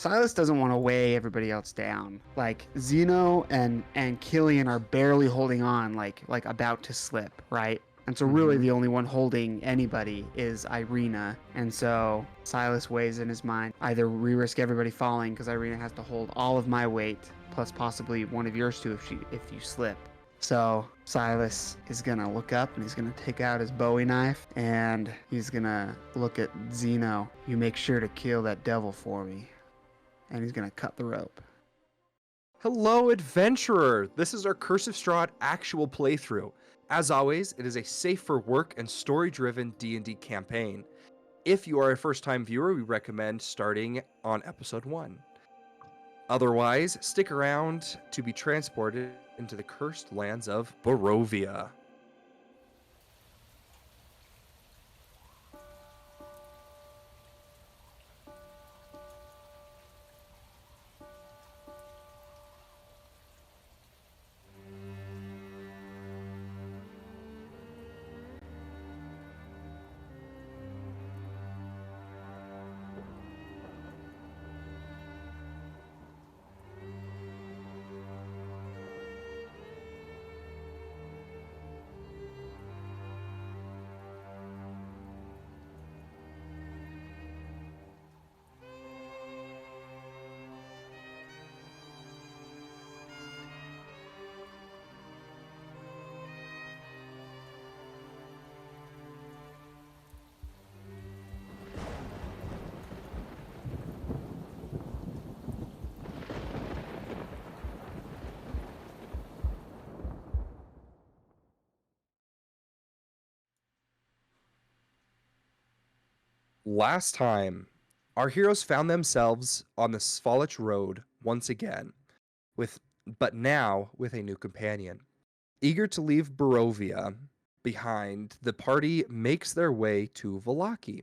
Silas doesn't want to weigh everybody else down. Like Zeno and Killian are barely holding on, like about to slip, right? And so really Mm-hmm. the only one holding anybody is Irina. And so Silas weighs in his mind, either we risk everybody falling because Irina has to hold all of my weight plus possibly one of yours too if you slip. So Silas is gonna look up and he's gonna take out his Bowie knife and he's gonna look at Zeno. You make sure to kill that devil for me. And he's gonna cut the rope. Hello, adventurer! This is our Curse of Strahd actual playthrough. As always, it is a safe for work and story-driven D&D campaign. If you are a first-time viewer, we recommend starting on episode 1. Otherwise, stick around to be transported into the cursed lands of Barovia. Last time, our heroes found themselves on the Svalich Road once again, but now with a new companion. Eager to leave Barovia behind, the party makes their way to Vallaki.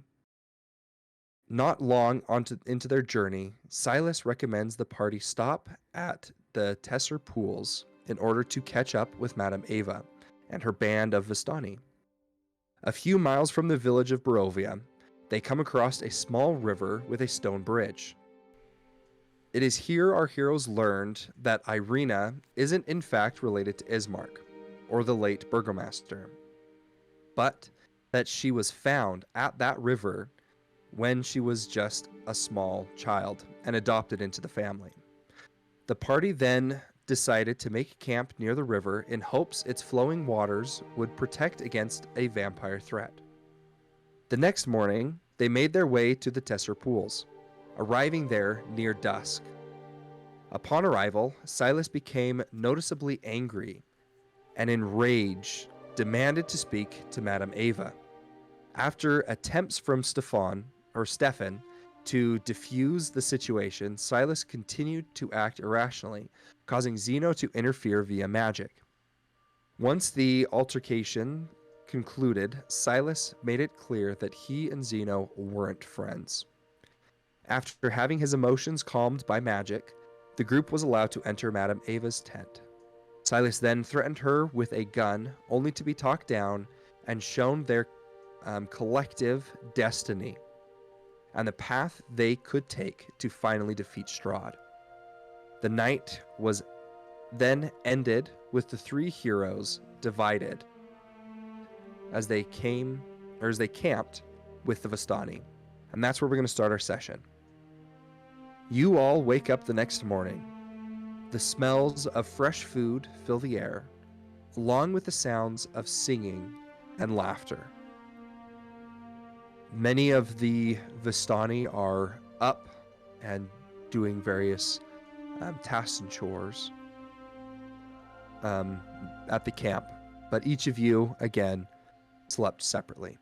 Not long into their journey, Silas recommends the party stop at the Tesser Pools in order to catch up with Madame Ava and her band of Vistani. A few miles from the village of Barovia, they come across a small river with a stone bridge. It is here our heroes learned that Irina isn't in fact related to Ismark, or the late burgomaster, but that she was found at that river when she was just a small child and adopted into the family. The party then decided to make camp near the river in hopes its flowing waters would protect against a vampire threat. The next morning, they made their way to the Tesser Pools, arriving there near dusk. Upon arrival, Silas became noticeably angry and in rage demanded to speak to Madame Ava. After attempts from Stefan to defuse the situation, Silas continued to act irrationally, causing Zeno to interfere via magic. Once the altercation concluded, Silas made it clear that he and Zeno weren't friends. After having his emotions calmed by magic, the group was allowed to enter Madame Ava's tent. Silas then threatened her with a gun, only to be talked down and shown their collective destiny and the path they could take to finally defeat Strahd. The night was then ended with the three heroes divided as they camped with the Vistani. And that's where we're going to start our session. You all wake up the next morning. The smells of fresh food fill the air, along with the sounds of singing and laughter. Many of the Vistani are up and doing various tasks and chores at the camp, but each of you, again, slept separately.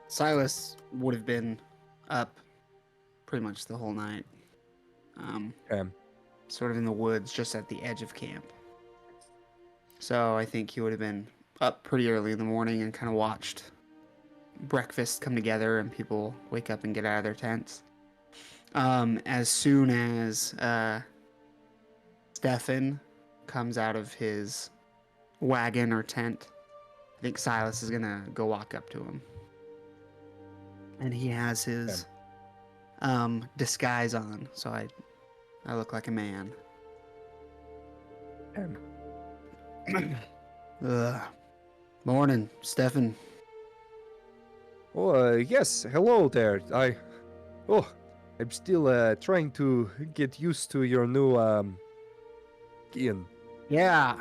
Silas would have been up pretty much the whole night. Okay. Sort of in the woods just at the edge of camp. So I think he would have been up pretty early in the morning and kind of watched breakfast come together and people wake up and get out of their tents. As soon as Stefan comes out of his wagon or tent, I think Silas is going to go walk up to him. and he has his disguise on, so I look like a man. Morning, Stefan. Oh, yes. Hello there. I'm still trying to get used to your new Ian. Yeah.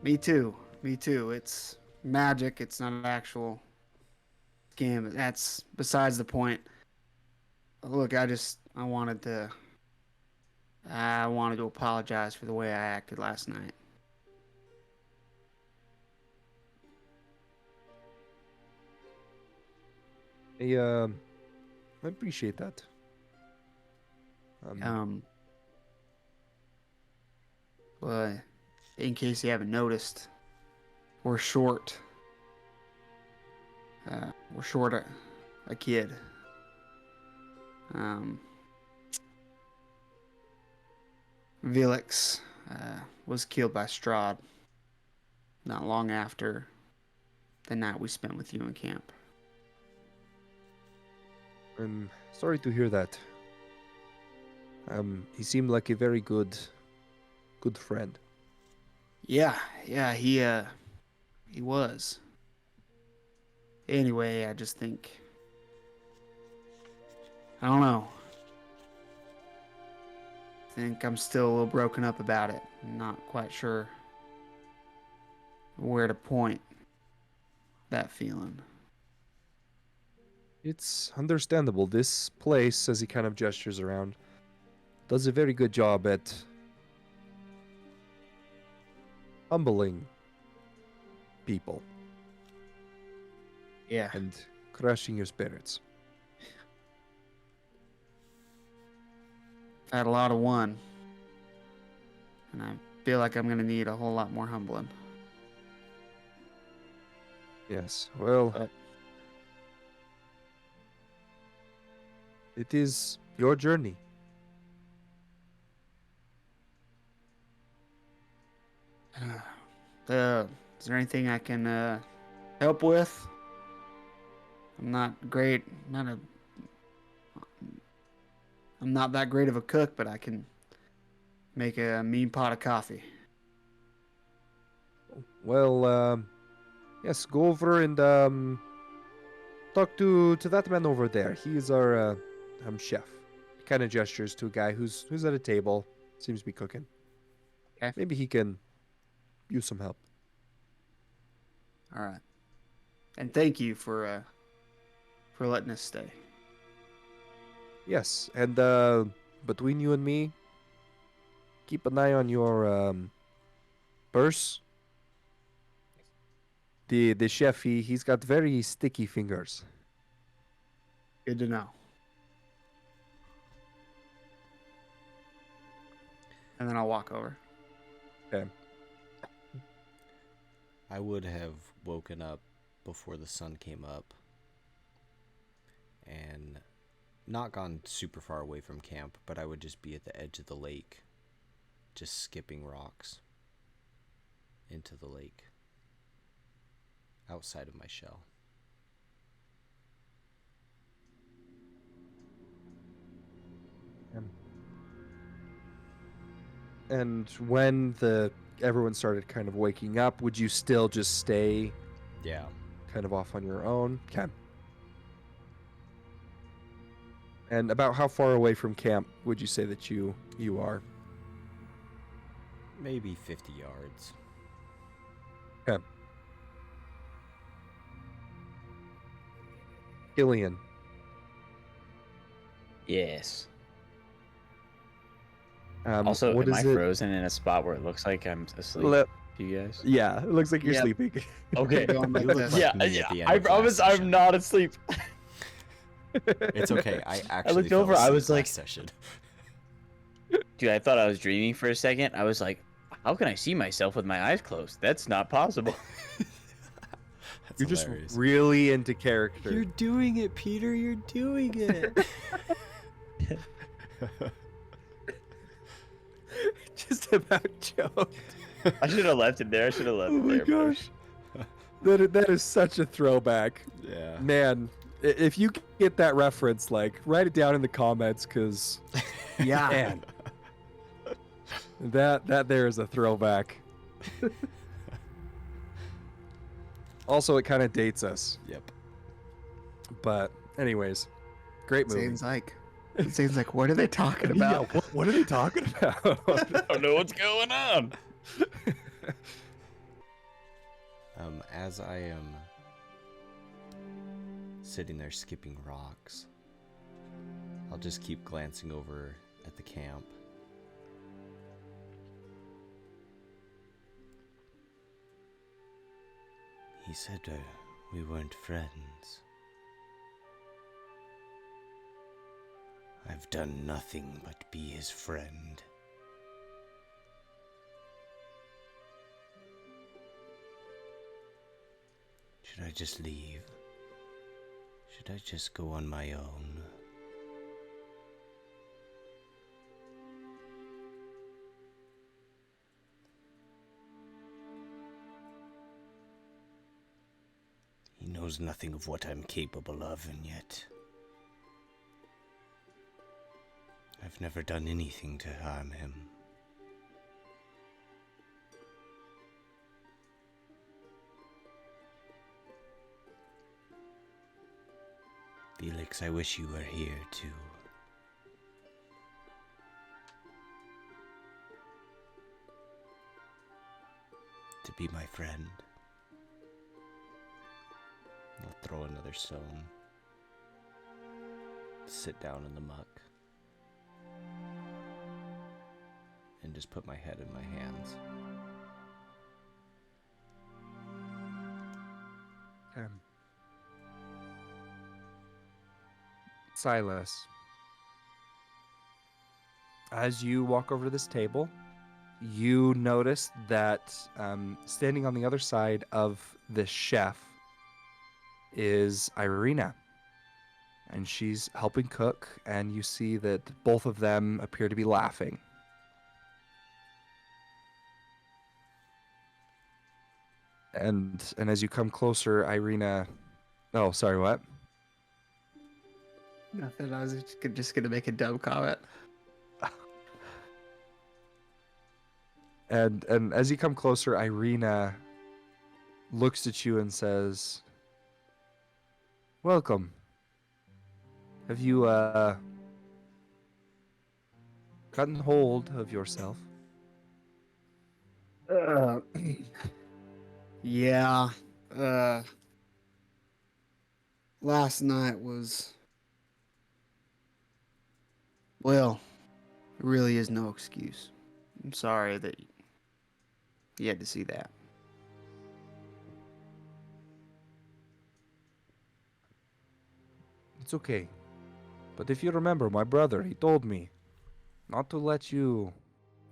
Me too. Me too. It's magic. It's not an actual scam. That's besides the point. Look, I wanted to apologize for the way I acted last night. I appreciate that. But in case you haven't noticed, we're short. We're short a kid. Vilix was killed by Strahd not long after the night we spent with you in camp. I'm sorry to hear that. He seemed like a very good friend. Yeah, he was. Anyway, I just think, I don't know. I think I'm still a little broken up about it. I'm not quite sure where to point that feeling. It's understandable. This place, as he kind of gestures around, does a very good job at humbling people. Yeah. And crushing your spirits. I had a lot of one. And I feel like I'm going to need a whole lot more humbling. Yes, well, it is your journey. Is there anything I can help with? I'm not great. I'm not that great of a cook, but I can make a mean pot of coffee. Well, yes, go over and talk to that man over there. He is our chef. He kind of gestures to a guy who's at a table, seems to be cooking. Okay. Maybe he can use some help. All right. And thank you for letting us stay. Yes, and between you and me, keep an eye on your purse. The chef, he's got very sticky fingers. Good to know. And then I'll walk over. Okay. I would have woken up before the sun came up and not gone super far away from camp, but I would just be at the edge of the lake, just skipping rocks into the lake outside of my shell. And when everyone started kind of waking up, would you still just stay Yeah. kind of off on your own? Okay. And about how far away from camp would you say that you are? Maybe 50 yards. Okay. Killian. Yes. Also, Am I frozen in a spot where it looks like I'm asleep? You guys? Yeah, it looks like you're sleeping. Okay. You look like me at the end I of promise last I'm session. not asleep. It's okay. I actually looked fell over, I asleep was like- last session. Dude, I thought I was dreaming for a second. I was like, how can I see myself with my eyes closed? That's not possible. That's You're hilarious. just really into character. You're doing it, Peter. You're doing it. just about choked. I should have left it there. I should have left Oh it my there. gosh. That is such a throwback. Yeah. Man, if you get that reference, like, write it down in the comments, because, Yeah. man, that there is a throwback. Also, it kind of dates us. Yep. But, anyways, great movie. Seems like what are they talking Yeah, about? what are they talking about? I don't know what's going on. As I am sitting there skipping rocks, I'll just keep glancing over at the camp. He said we weren't friends. I've done nothing but be his friend. Should I just leave? Should I just go on my own? He knows nothing of what I'm capable of, and yet I've never done anything to harm him. Felix, I wish you were here too. To be my friend. I'll throw another stone. Sit down in the muck. And just put my head in my hands. Silas, as you walk over to this table, you notice that standing on the other side of the chef is Irina. And she's helping cook, and you see that both of them appear to be laughing. And as you come closer, Irina... Oh, sorry, what? Nothing. I was just gonna make a dumb comment. And as you come closer, Irina looks at you and says, "Welcome. Have you gotten hold of yourself?" Yeah. Last night was, well, there really is no excuse. I'm sorry that you had to see that. It's okay. But if you remember, my brother, he told me not to let you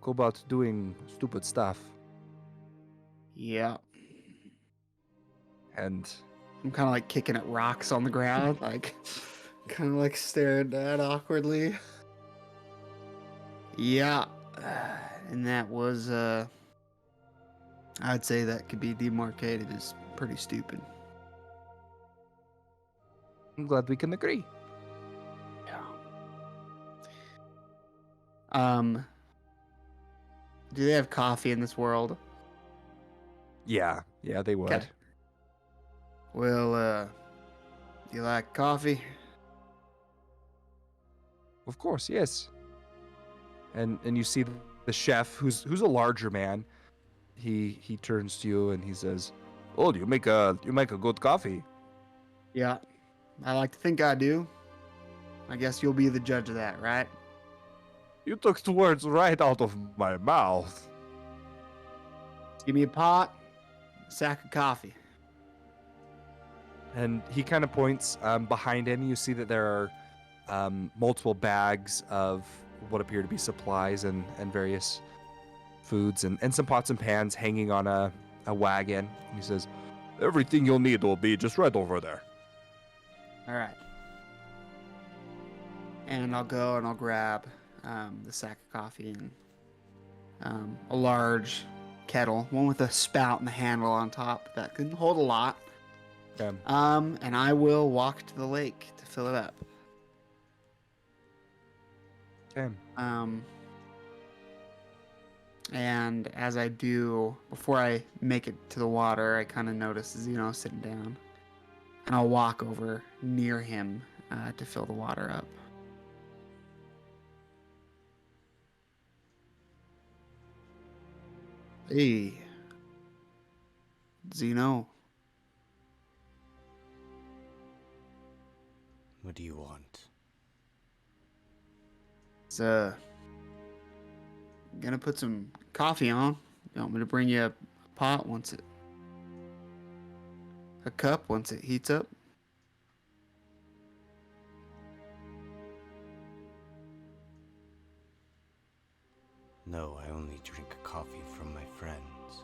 go about doing stupid stuff. Yeah. And I'm kind of like kicking at rocks on the ground, like kind of like staring at awkwardly. Yeah. And that was, I'd say that could be demarcated as pretty stupid. I'm glad we can agree. Yeah. Do they have coffee in this world? Yeah, they would. Okay. Well, do you like coffee? Of course, yes. And you see the chef, who's a larger man. He turns to you and he says, "Oh, you make a good coffee." Yeah. I like to think I do. I guess you'll be the judge of that, right? You took the words right out of my mouth. Give me a pot, a sack of coffee. And he kind of points behind him. You see that there are multiple bags of what appear to be supplies and various foods and some pots and pans hanging on a wagon. And he says, "Everything you'll need will be just right over there." All right. And I'll go and I'll grab the sack of coffee and a large kettle, one with a spout and the handle on top that can hold a lot. Okay. And I will walk to the lake to fill it up. Okay. And as I do, before I make it to the water, I kind of notice Zeno sitting down. And I'll walk over near him to fill the water up. Hey, Zeno. What do you want? It's gonna put some coffee on. You want me to bring you a pot a cup once it heats up? No, I only drink coffee from my friends.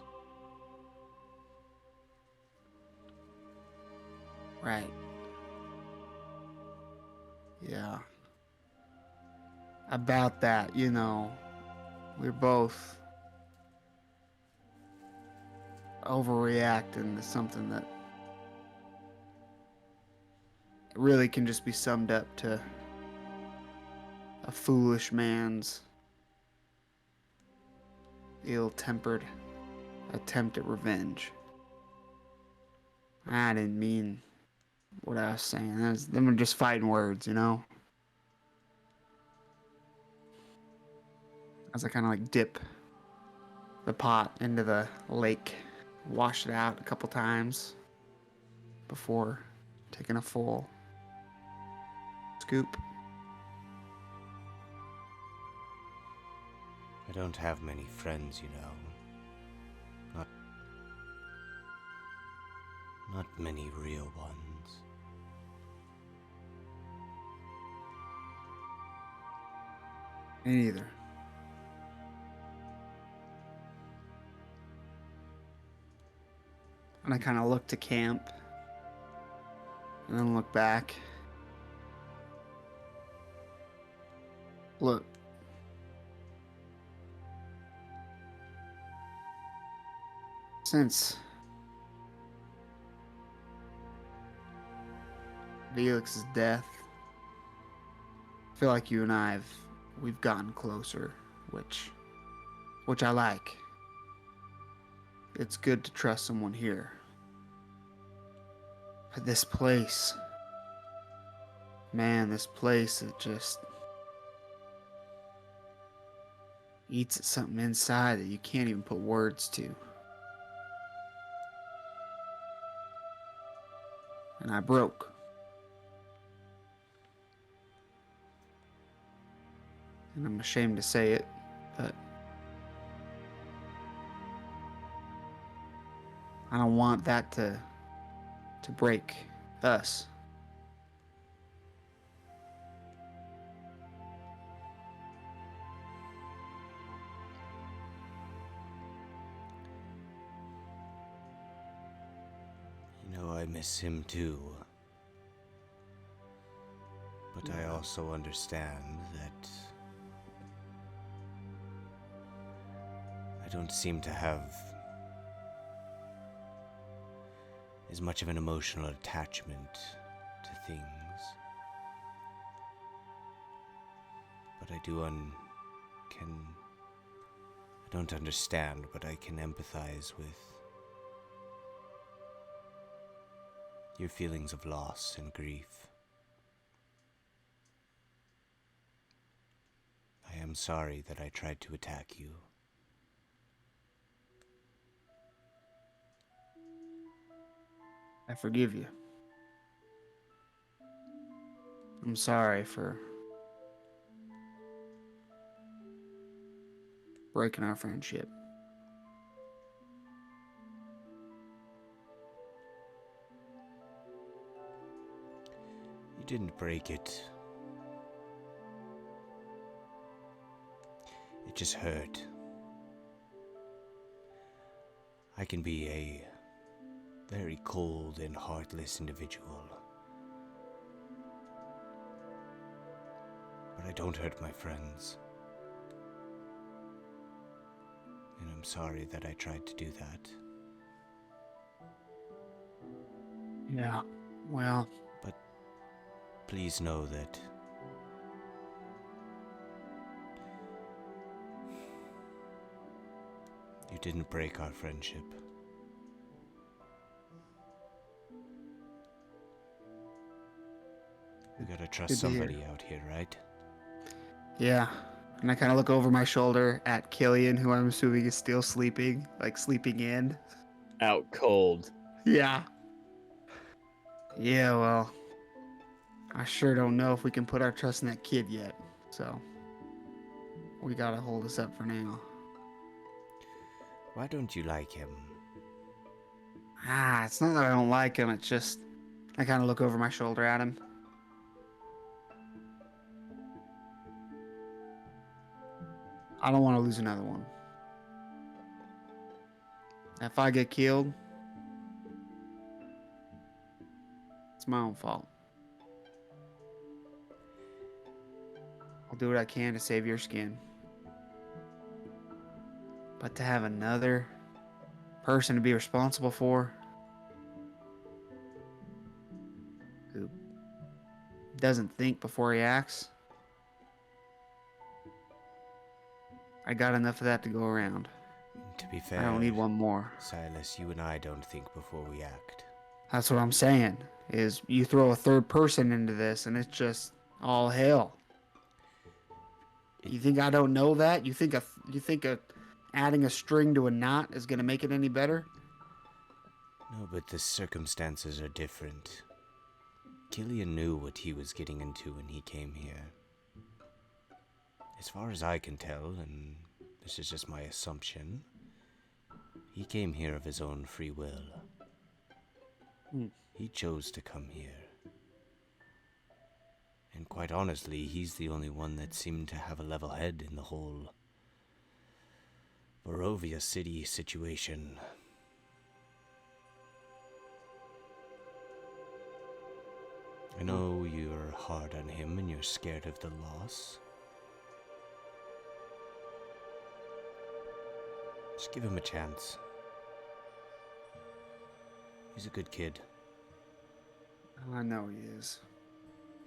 Right. Yeah. About that, we're both overreacting to something that really can just be summed up to a foolish man's ill-tempered attempt at revenge. I didn't mean what I was saying. Them were just fighting words, As I kind of like dip the pot into the lake, wash it out a couple times before taking a full scoop. I don't have many friends, Not many real ones. Me neither. And I kind of look to camp and then look back. Look. Since Felix's death, I feel like you and we've gotten closer, which I like. It's good to trust someone here. But this place, man, it just eats at something inside that you can't even put words to. And I broke. And I'm ashamed to say it, but I don't want that to break us. I miss him too. But I also understand that I don't seem to have as much of an emotional attachment to things. But I don't understand, but I can empathize with your feelings of loss and grief. I am sorry that I tried to attack you. I forgive you. I'm sorry for breaking our friendship. You didn't break it. It just hurt. I can be a very cold and heartless individual. But I don't hurt my friends. And I'm sorry that I tried to do that. Yeah. Well, But please know that you didn't break our friendship. We gotta trust Good to hear. somebody out here, right? yeah. And I kind of look over my shoulder at Killian, who I'm assuming is still sleeping, like sleeping in. Out cold. Yeah. Yeah, well, I sure don't know if we can put our trust in that kid yet. So, we gotta hold this up for now. Why don't you like him? It's not that I don't like him, it's just I kind of look over my shoulder at him. I don't want to lose another one. If I get killed, it's my own fault. I'll do what I can to save your skin. But to have another person to be responsible for who doesn't think before he acts, I got enough of that to go around. To be fair, I don't need one more. Silas, you and I don't think before we act. That's what I'm saying, is you throw a third person into this and it's just all hell. You think I don't know that? You think adding a string to a knot is going to make it any better? No, but the circumstances are different. Killian knew what he was getting into when he came here. As far as I can tell, and this is just my assumption, he came here of his own free will. He chose to come here. And quite honestly, he's the only one that seemed to have a level head in the whole Barovia City situation. I know you're hard on him and you're scared of the loss. Just give him a chance. He's a good kid. I know he is.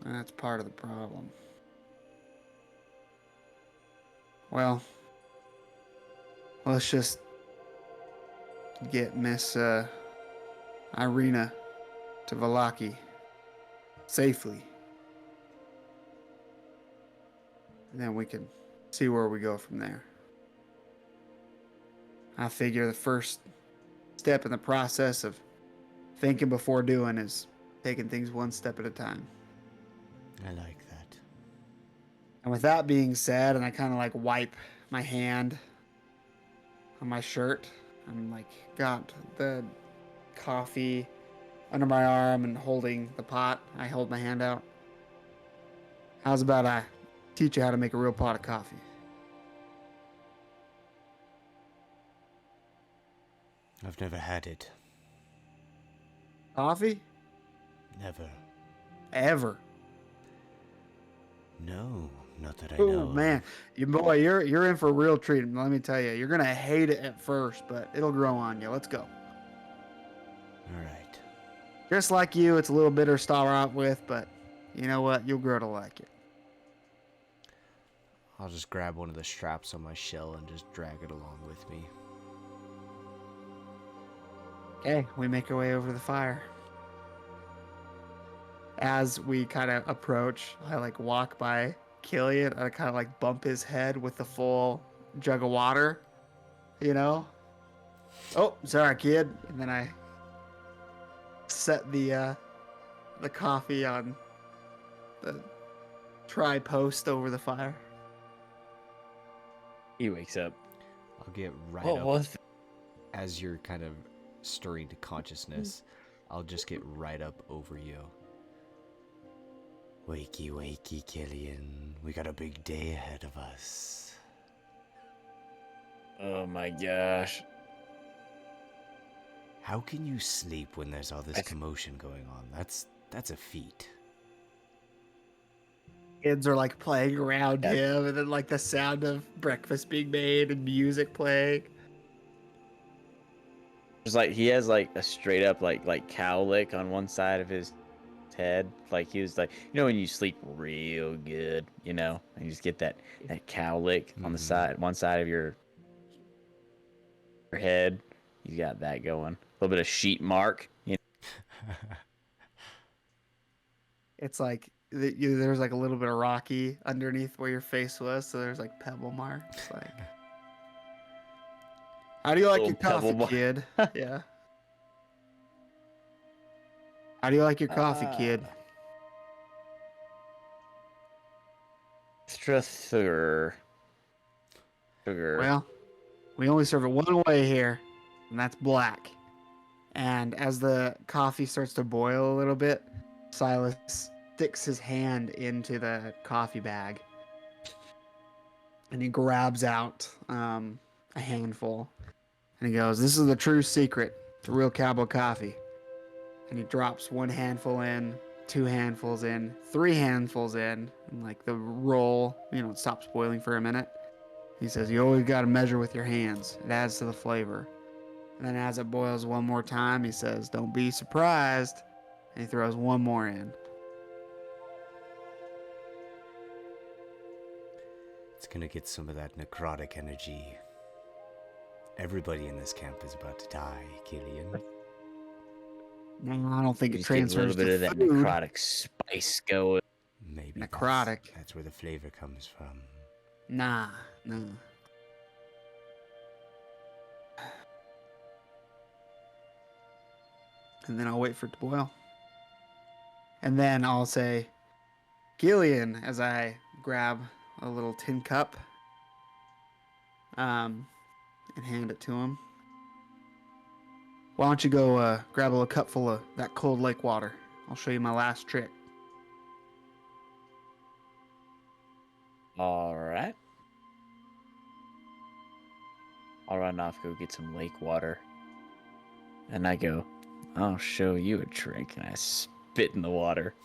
That's part of the problem. Well, let's just get Miss Irina to Valaki safely. And then we can see where we go from there. I figure the first step in the process of thinking before doing is taking things one step at a time. I like that. And with that being said, and I kind of like wipe my hand on my shirt, I'm like got the coffee under my arm and holding the pot. I hold my hand out. How's about I teach you how to make a real pot of coffee? I've never had it. Coffee? Never. Ever. No, not that I Oh know. man, you're in for a real treat. Let me tell you, you're gonna hate it at first, but it'll grow on you. Let's go. All right. Just like you, it's a little bitter to start out with, but you know what? You'll grow to like it. I'll just grab one of the straps on my shell and just drag it along with me. Okay, we make our way over to the fire. As we kind of approach, I like walk by Killian and I kind of like bump his head with the full jug of water, you know? Oh, sorry, kid. And then I set the coffee on the tri-post over the fire. He wakes up. I'll get right What up was that? as you're kind of stirring to consciousness. I'll just get right up over you. Wakey, wakey, Killian. We got a big day ahead of us. Oh my gosh. How can you sleep when there's all this commotion going on? That's a feat. Kids are like playing around him, and then like the sound of breakfast being made and music playing. There's like he has like a straight up like cowlick on one side of his head. Like he was like, you know, when you sleep real good, you know, and you just get that cowlick on the side, one side of your head. He's got that going. A little bit of sheet mark. You know? It's like there's like a little bit of rocky underneath where your face was, so there's like pebble marks. Like, how do you like your coffee, kid? Yeah. How do you like your coffee, kid? Extra sugar. Well, we only serve it one way here, and that's black. And as the coffee starts to boil a little bit, Silas sticks his hand into the coffee bag, and he grabs out a handful, and he goes, "This is the true secret to real cowboy coffee." And he drops one handful in, 2 handfuls in, 3 handfuls in, and like the roll, you know, it stops boiling for a minute. He says, "You always got to measure with your hands. It adds to the flavor." And then as it boils one more time, he says, "Don't be surprised." And he throws one more in. It's gonna get some of that necrotic energy. Everybody in this camp is about to die, Killian. No, I don't think it Just get a transfers little bit to of that food. necrotic spice going. Maybe Necrotic. That's where the flavor comes from. Nah, no. And then I'll wait for it to boil. And then I'll say, "Gillian," as I grab a little tin cup and hand it to him. "Why don't you go grab a little cup full of that cold lake water? I'll show you my last trick." All right. I'll run off, go get some lake water. And I go, "I'll show you a trick." And I spit in the water.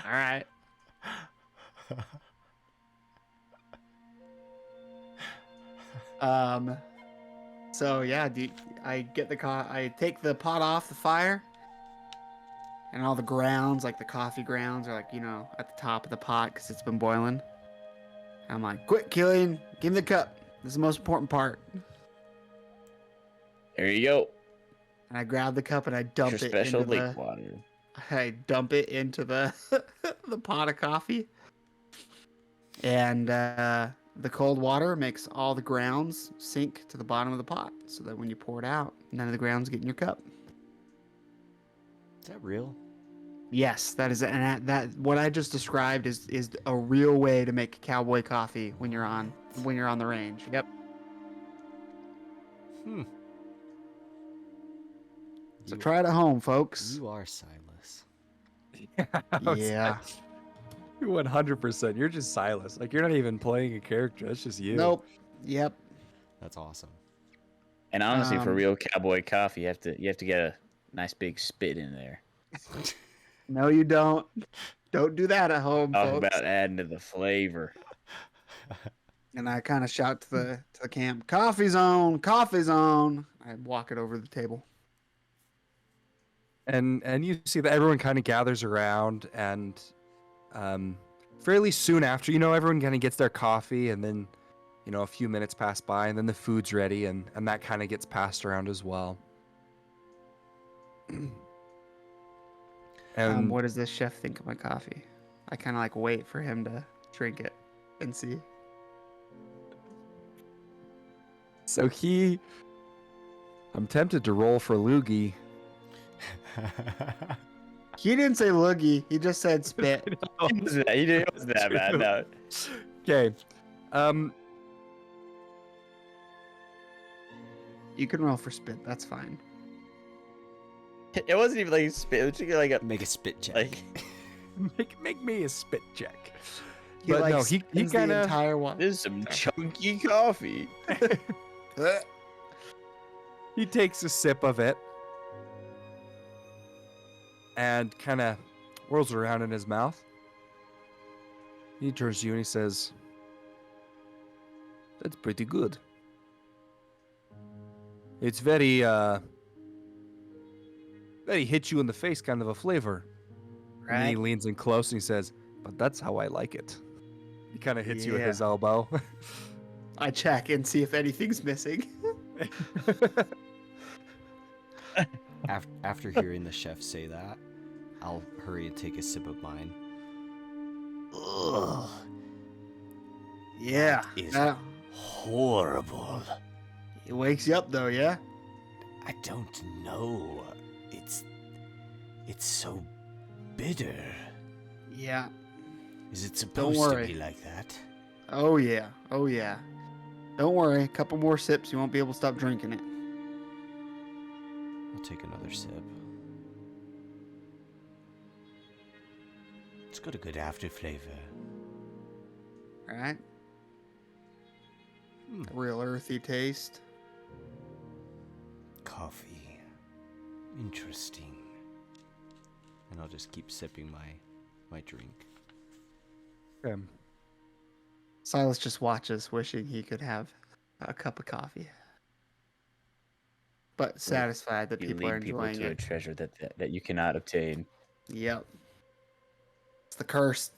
All right. So yeah, I get I take the pot off the fire, and all the grounds, like the coffee grounds, are like, you know, at the top of the pot because it's been boiling. I'm like, "Quick, Killian, give me the cup. This is the most important part." There you go. And I grab the cup and I dump Extra it special into lake water. I dump it into the the pot of coffee, and the cold water makes all the grounds sink to the bottom of the pot, so that when you pour it out, none of the grounds get in your cup. Is that real? Yes, that is, and that what I just described is a real way to make cowboy coffee when you're on the range. Yep. So try it at home, folks. You are Silas. Yeah. 100%. You're just Silas. Like, you're not even playing a character. That's just you. Nope. Yep. That's awesome. And honestly, for real cowboy coffee, you have to get a nice big spit in there. No, you don't. Don't do that at home, Talk folks. about adding to the flavor. And I kind of shout to the camp, "Coffee zone, coffee zone." I walk it over the table. And you see that everyone kind of gathers around, and fairly soon after, you know, everyone kind of gets their coffee, and then, you know, a few minutes pass by, and then the food's ready, and that kind of gets passed around as well. And What does this chef think of my coffee? I kind of like wait for him to drink it and see. so I'm tempted to roll for loogie. He didn't say loogie. He just said spit. He wasn't that bad. No. Okay. You can roll for spit. That's fine. It wasn't even like spit. It was just like a Make a spit check. like. make me a spit check. He But like no, he spins the kind of entire one. This is some chunky coffee. he takes a sip of it and kind of whirls around in his mouth. He turns to you and he says, "That's pretty good." It's very hit you in the face kind of a flavor. And then he Right? leans in close and he says, "But that's how I like it." He kind of hits you with Yeah. his elbow. I check and see if anything's missing. After hearing the chef say that, I'll hurry and take a sip of mine. Ugh, Yeah. is That- horrible. it wakes you up though, yeah? I don't know. It's so bitter. Yeah. Is it supposed to worry. be like that? Oh yeah. Oh yeah. Don't worry, a couple more sips, you won't be able to stop drinking it. I'll take another sip. It's got a good after flavor. Right? A real earthy taste. Coffee. Interesting. And I'll just keep sipping my drink. Silas just watches, wishing he could have a cup of coffee. But satisfied that You people are lead people enjoying to a it. treasure that you cannot obtain. Yep. It's the curse.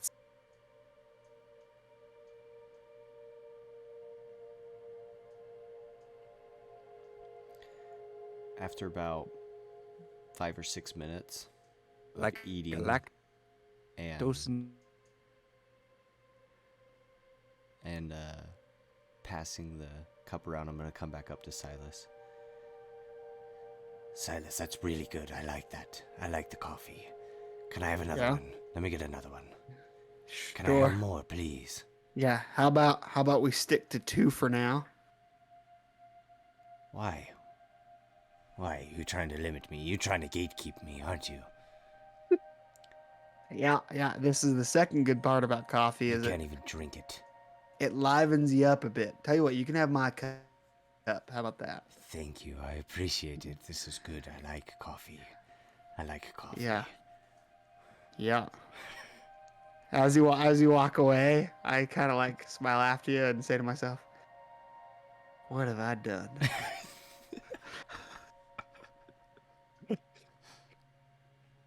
After about 5 or 6 minutes of Like eating and Dosen. passing the cup around, I'm gonna come back up to Silas. Silas, that's really good. I like that. I like the coffee. Can I have another Yeah. one? Let me get another one. Can I Sure. have more, please? Yeah. How about we stick to 2 for now? Why? Why? You trying to limit me? You trying to gatekeep me, aren't you? Yeah. This is the second good part about coffee You is can't even drink it. it livens you up a bit. Tell you what, you can have my cup. How about that? Thank you. I appreciate it. This is good. I like coffee. I like coffee. Yeah. Yeah. As you walk away, I kind of like smile after you and say to myself, "What have I done?"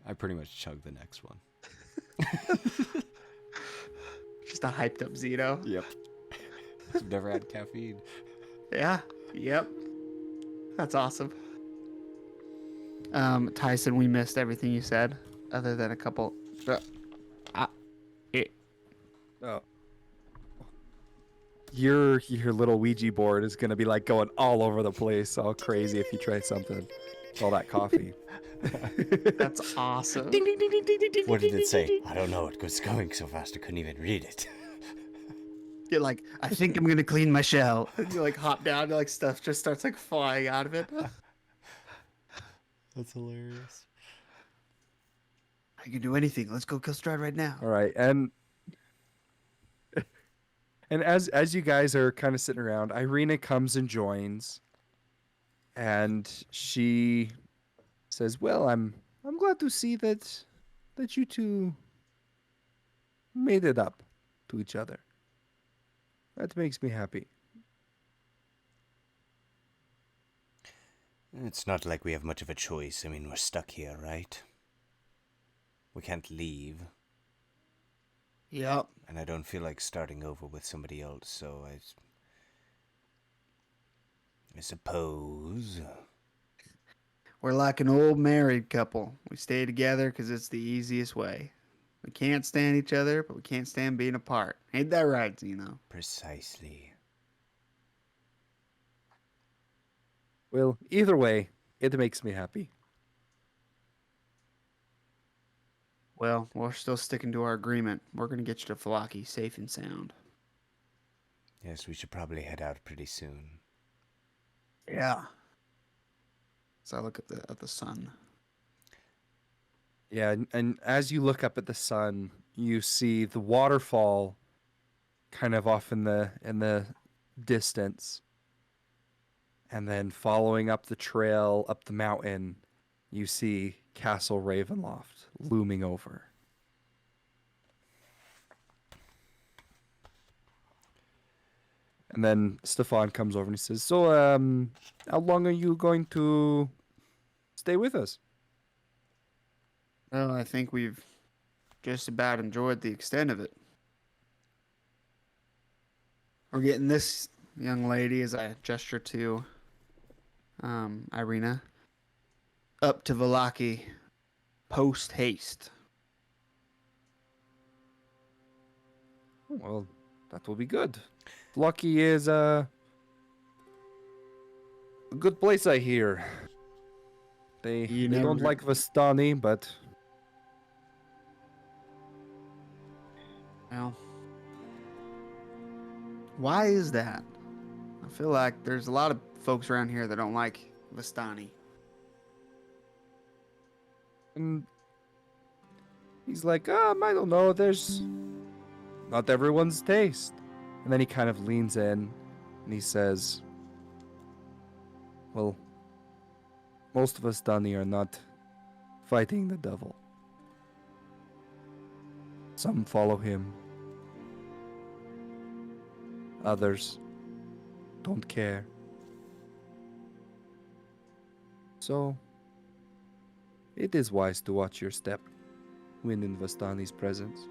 I pretty much chug the next one. Just a hyped up Zito. Yep. I've never had caffeine. Yeah. Yep. That's awesome. Tyson, we missed everything you said, other than a couple. Oh. Your little Ouija board is gonna be like going all over the place, all crazy if you try something. All that coffee. That's awesome. What did it say? I don't know. It was going so fast I couldn't even read it. You're like, I think I'm gonna clean my shell. And you like hop down, and like stuff just starts like flying out of it. That's hilarious. I can do anything. Let's go kill Strahd right now. All right, and as you guys are kind of sitting around, Irina comes and joins, and she says, "Well, I'm glad to see that you two made it up to each other. That makes me happy." It's not like we have much of a choice. I mean, we're stuck here, right? We can't leave. Yep. And I don't feel like starting over with somebody else, so I suppose. We're like an old married couple. We stay together because it's the easiest way. We can't stand each other, but we can't stand being apart. Ain't that right, Zeno? Precisely. Well, either way, it makes me happy. Well, we're still sticking to our agreement. We're gonna get you to Falaki safe and sound. Yes, we should probably head out pretty soon. Yeah. So I look at the sun. Yeah, and as you look up at the sun, you see the waterfall kind of off in the distance. And then following up the trail, up the mountain, you see Castle Ravenloft looming over. And then Stefan comes over and he says, "So, how long are you going to stay with us?" Well, I think we've just about enjoyed the extent of it. We're getting this young lady, as I gesture to Irina, up to Vallaki post haste. Well, that will be good. Lucky is a good place, I hear. They You they don't never- like Vistani, but Well, why is that? I feel like there's a lot of folks around here that don't like Vistani. and he's like, I don't know. There's not everyone's taste. And then he kind of leans in and he says, "Well, most of Vistani are not fighting the devil. Some follow him. Others don't care. So, it is wise to watch your step when in Vistani's presence."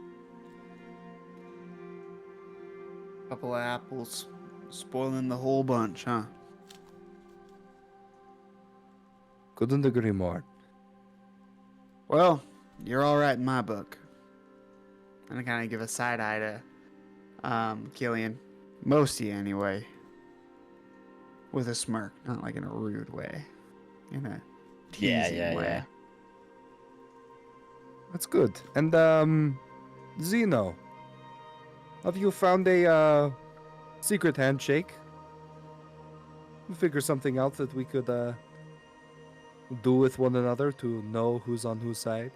Couple of apples spoiling the whole bunch, huh? Couldn't agree more. Well, you're all right in my book. And I kind of give a side eye to Killian. Most of you, anyway. With a smirk, not like in a rude way. In a teasing way. Yeah. That's good. And, Zeno, have you found a, secret handshake? We figure something out that we could, do with one another to know who's on whose side?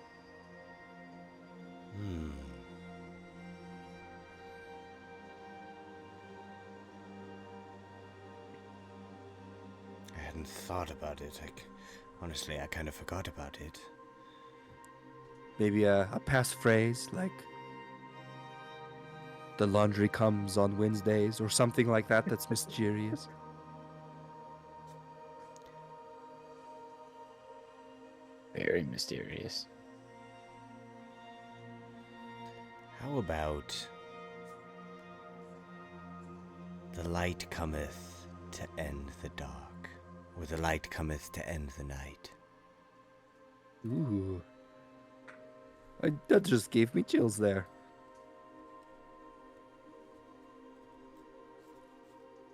I hadn't thought about it. Honestly, I kind of forgot about it. Maybe a passphrase like "the laundry comes on Wednesdays" or something like that that's mysterious. Very mysterious. How about the light cometh to end the dark, or the light cometh to end the night? Ooh. That just gave me chills there.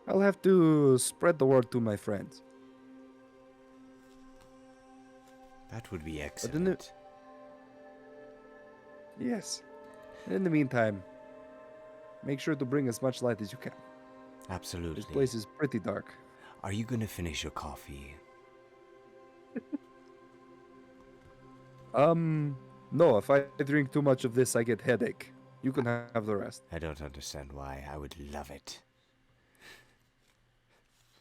I'll have to spread the word to my friends. That would be in the- excellent. Yes. In the meantime, make sure to bring as much light as you can. Absolutely. This place is pretty dark. Are you gonna finish your coffee? No, if I drink too much of this, I get headache. You can have the rest. I don't understand why. I would love it.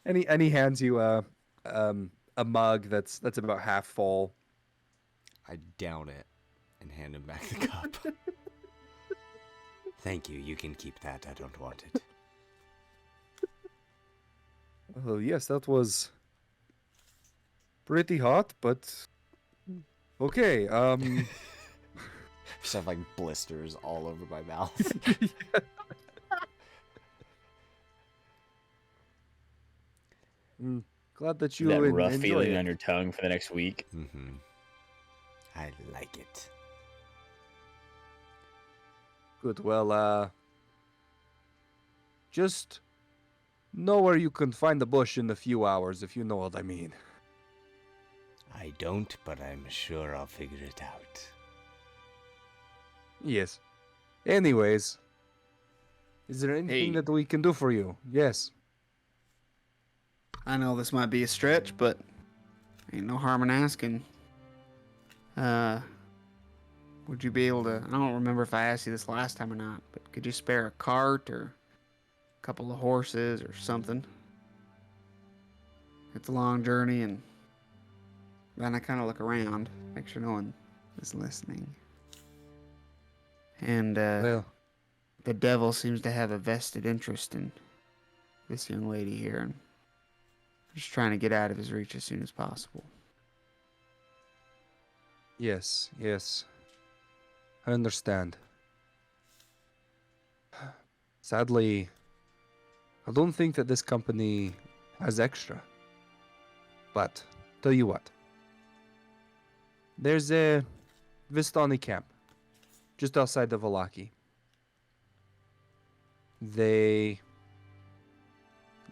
And he hands you a mug that's about half full. I down it and hand him back the cup. Thank you. You can keep that. I don't want it. Oh yes, that was pretty hot, but okay. Just have like blisters all over my mouth. Glad that you That rough enjoyed feeling it. on your tongue for the next week. Mm-hmm. I like it. Good. Well, just know where you can find the bush in a few hours, if you know what I mean. I don't, but I'm sure I'll figure it out. Yes. Anyways, is there anything Hey. that we can do for you? Yes. I know this might be a stretch, but ain't no harm in asking. Would you be able to? I don't remember if I asked you this last time or not, but could you spare a cart or a couple of horses or something? It's a long journey, and then I kind of look around, make sure no one is listening. And Well, the devil seems to have a vested interest in this young lady here. And just trying to get out of his reach as soon as possible. Yes, yes. I understand. Sadly, I don't think that this company has extra. But, tell you what. There's a Vistani camp, just outside of Valaki. They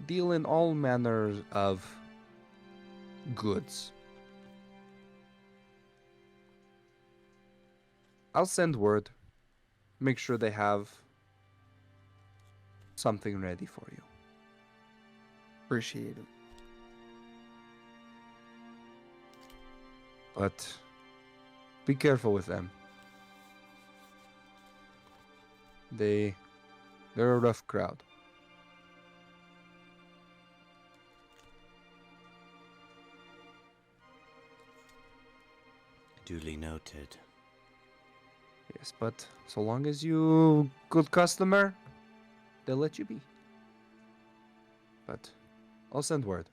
deal in all manner of goods. I'll send word. Make sure they have something ready for you. Appreciate it. But be careful with them. They're a rough crowd. Duly noted. Yes, but so long as you good customer, they'll let you be. But I'll send word.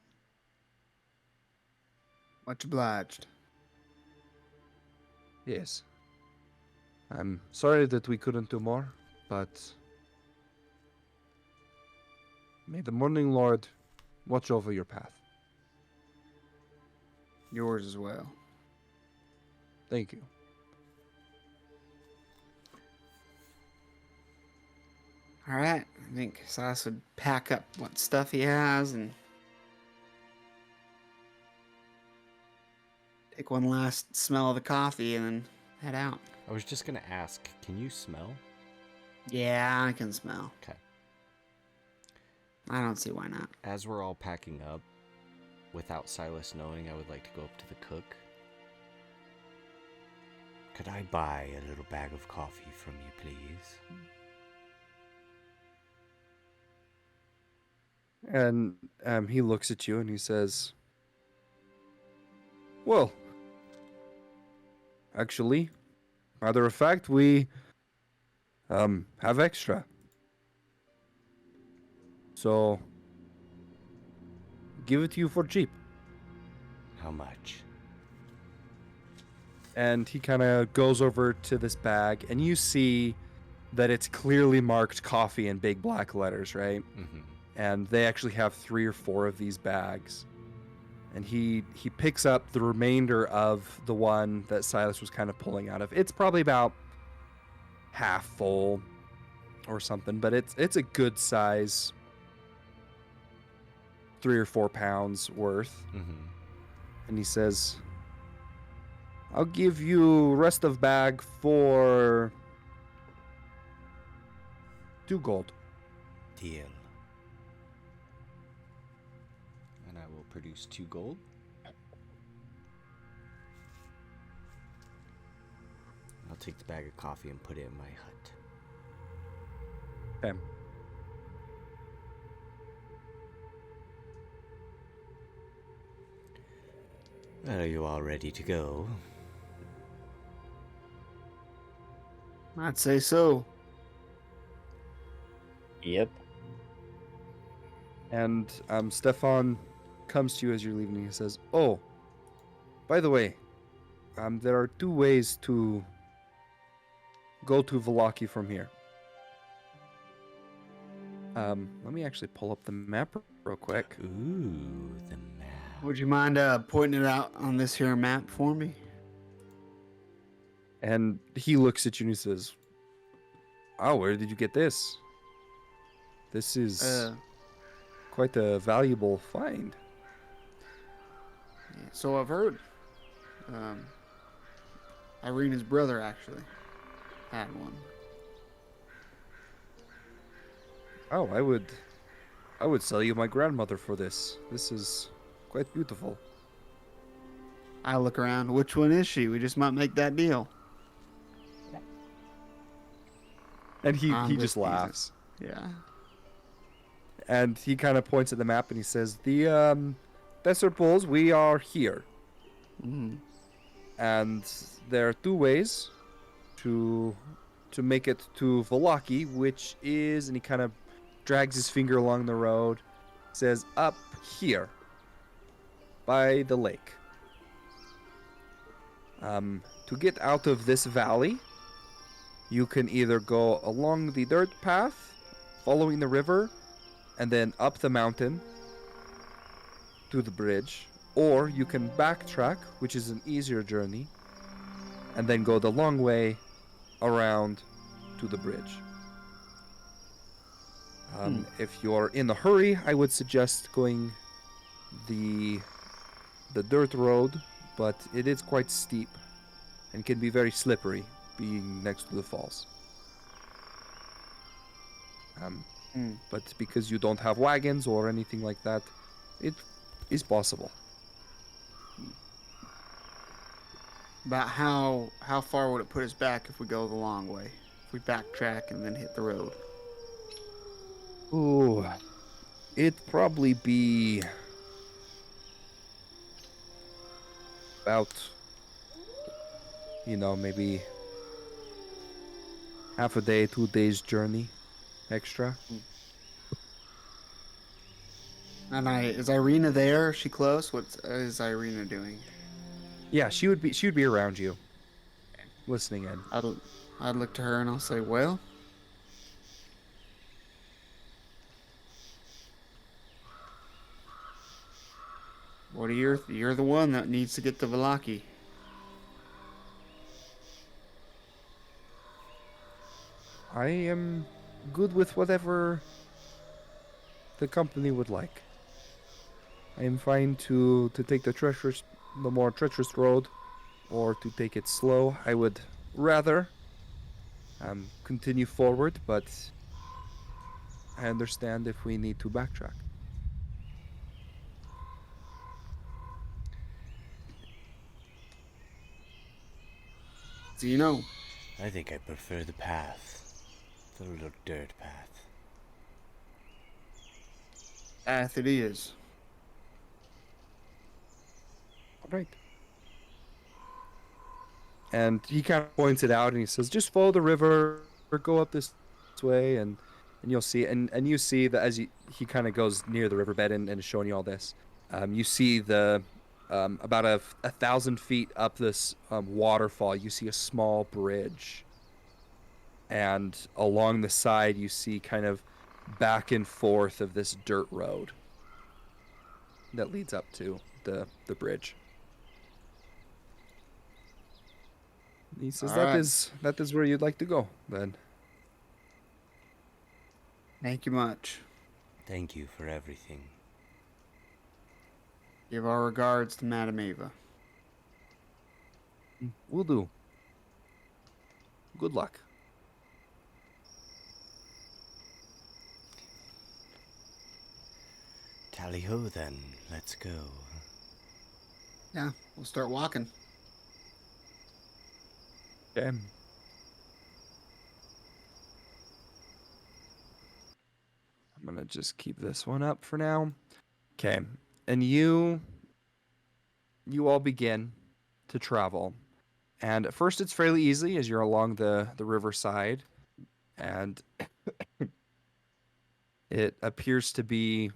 Much obliged. Yes. I'm sorry that we couldn't do more, but may the Morning Lord watch over your path. Yours as well. Thank you. All right. I think Silas would pack up what stuff he has and take one last smell of the coffee and then head out. I was just gonna ask, can you smell? Yeah, I can smell. Okay. I don't see why not. As we're all packing up, without Silas knowing, I would like to go up to the cook. Could I buy a little bag of coffee from you, please? And he looks at you and he says, well, actually, matter of fact, we have extra. So, give it to you for cheap. How much? And he kind of goes over to this bag, and you see that it's clearly marked coffee in big black letters, right? Mm-hmm. And they actually have 3 or 4 of these bags. And he picks up the remainder of the one that Silas was kind of pulling out of. It's probably about half full or something, but it's a good size, 3 or 4 pounds worth. Mm-hmm. And he says, I'll give you rest of bag for 2 gold. Deal. And I will produce 2 gold. I'll take the bag of coffee and put it in my hut. Okay. Well, are you all ready to go? I'd say so. Yep. And Stefan comes to you as you're leaving and he says, oh, by the way, there are 2 ways to go to Valaki from here. Let me actually pull up the map real quick. Ooh, the map. Would you mind pointing it out on this here map for me? And he looks at you and he says, oh, where did you get this? This is quite a valuable find. Yeah, so I've heard. Irina's brother actually had one. Oh, I would sell you my grandmother for this. This is quite beautiful. I look around. Which one is she? We just might make that deal. And he I'm just just laughs. Yeah. And he kind of points at the map and he says, let's suppose we are here. Mm. And there are 2 ways to make it to Valaki, which is, and he kind of drags his finger along the road. says up here by the lake. To get out of this valley, you can either go along the dirt path, following the river, and then up the mountain to the bridge, or you can backtrack, which is an easier journey, and then go the long way around to the bridge. If you're in a hurry, I would suggest going the dirt road, but it is quite steep and can be very slippery, being next to the falls. But because you don't have wagons or anything like that, it is possible. About how far would it put us back if we go the long way? If we backtrack and then hit the road? Ooh, it'd probably be about, maybe half a day, 2 days journey extra. And is Irina there? Is she close? What is Irina doing? Yeah, she would be around you, listening in. I'd look to her and I'll say, well, what are you're the one that needs to get the Velaki. I am good with whatever the company would like. I am fine to take the more treacherous road, or to take it slow. I would rather continue forward, but I understand if we need to backtrack. So you know, I think I prefer the path. The little dirt path. path it is. All right. And he kind of points it out, and he says, "Just follow the river, or go up this way, and you'll see." And you see that as he kind of goes near the riverbed and is showing you all this. You see about 1,000 feet up this waterfall. You see a small bridge, and along the side you see kind of back and forth of this dirt road that leads up to the bridge. He says, All right. that is where you'd like to go, then. Thank you much. Thank you for everything. Give our regards to Madame Ava. Will do. Good luck. Tally ho then, let's go. Yeah, we'll start walking. Okay. I'm gonna just keep this one up for now. Okay. And you all begin to travel. And at first it's fairly easy as you're along the riverside. And it appears to be,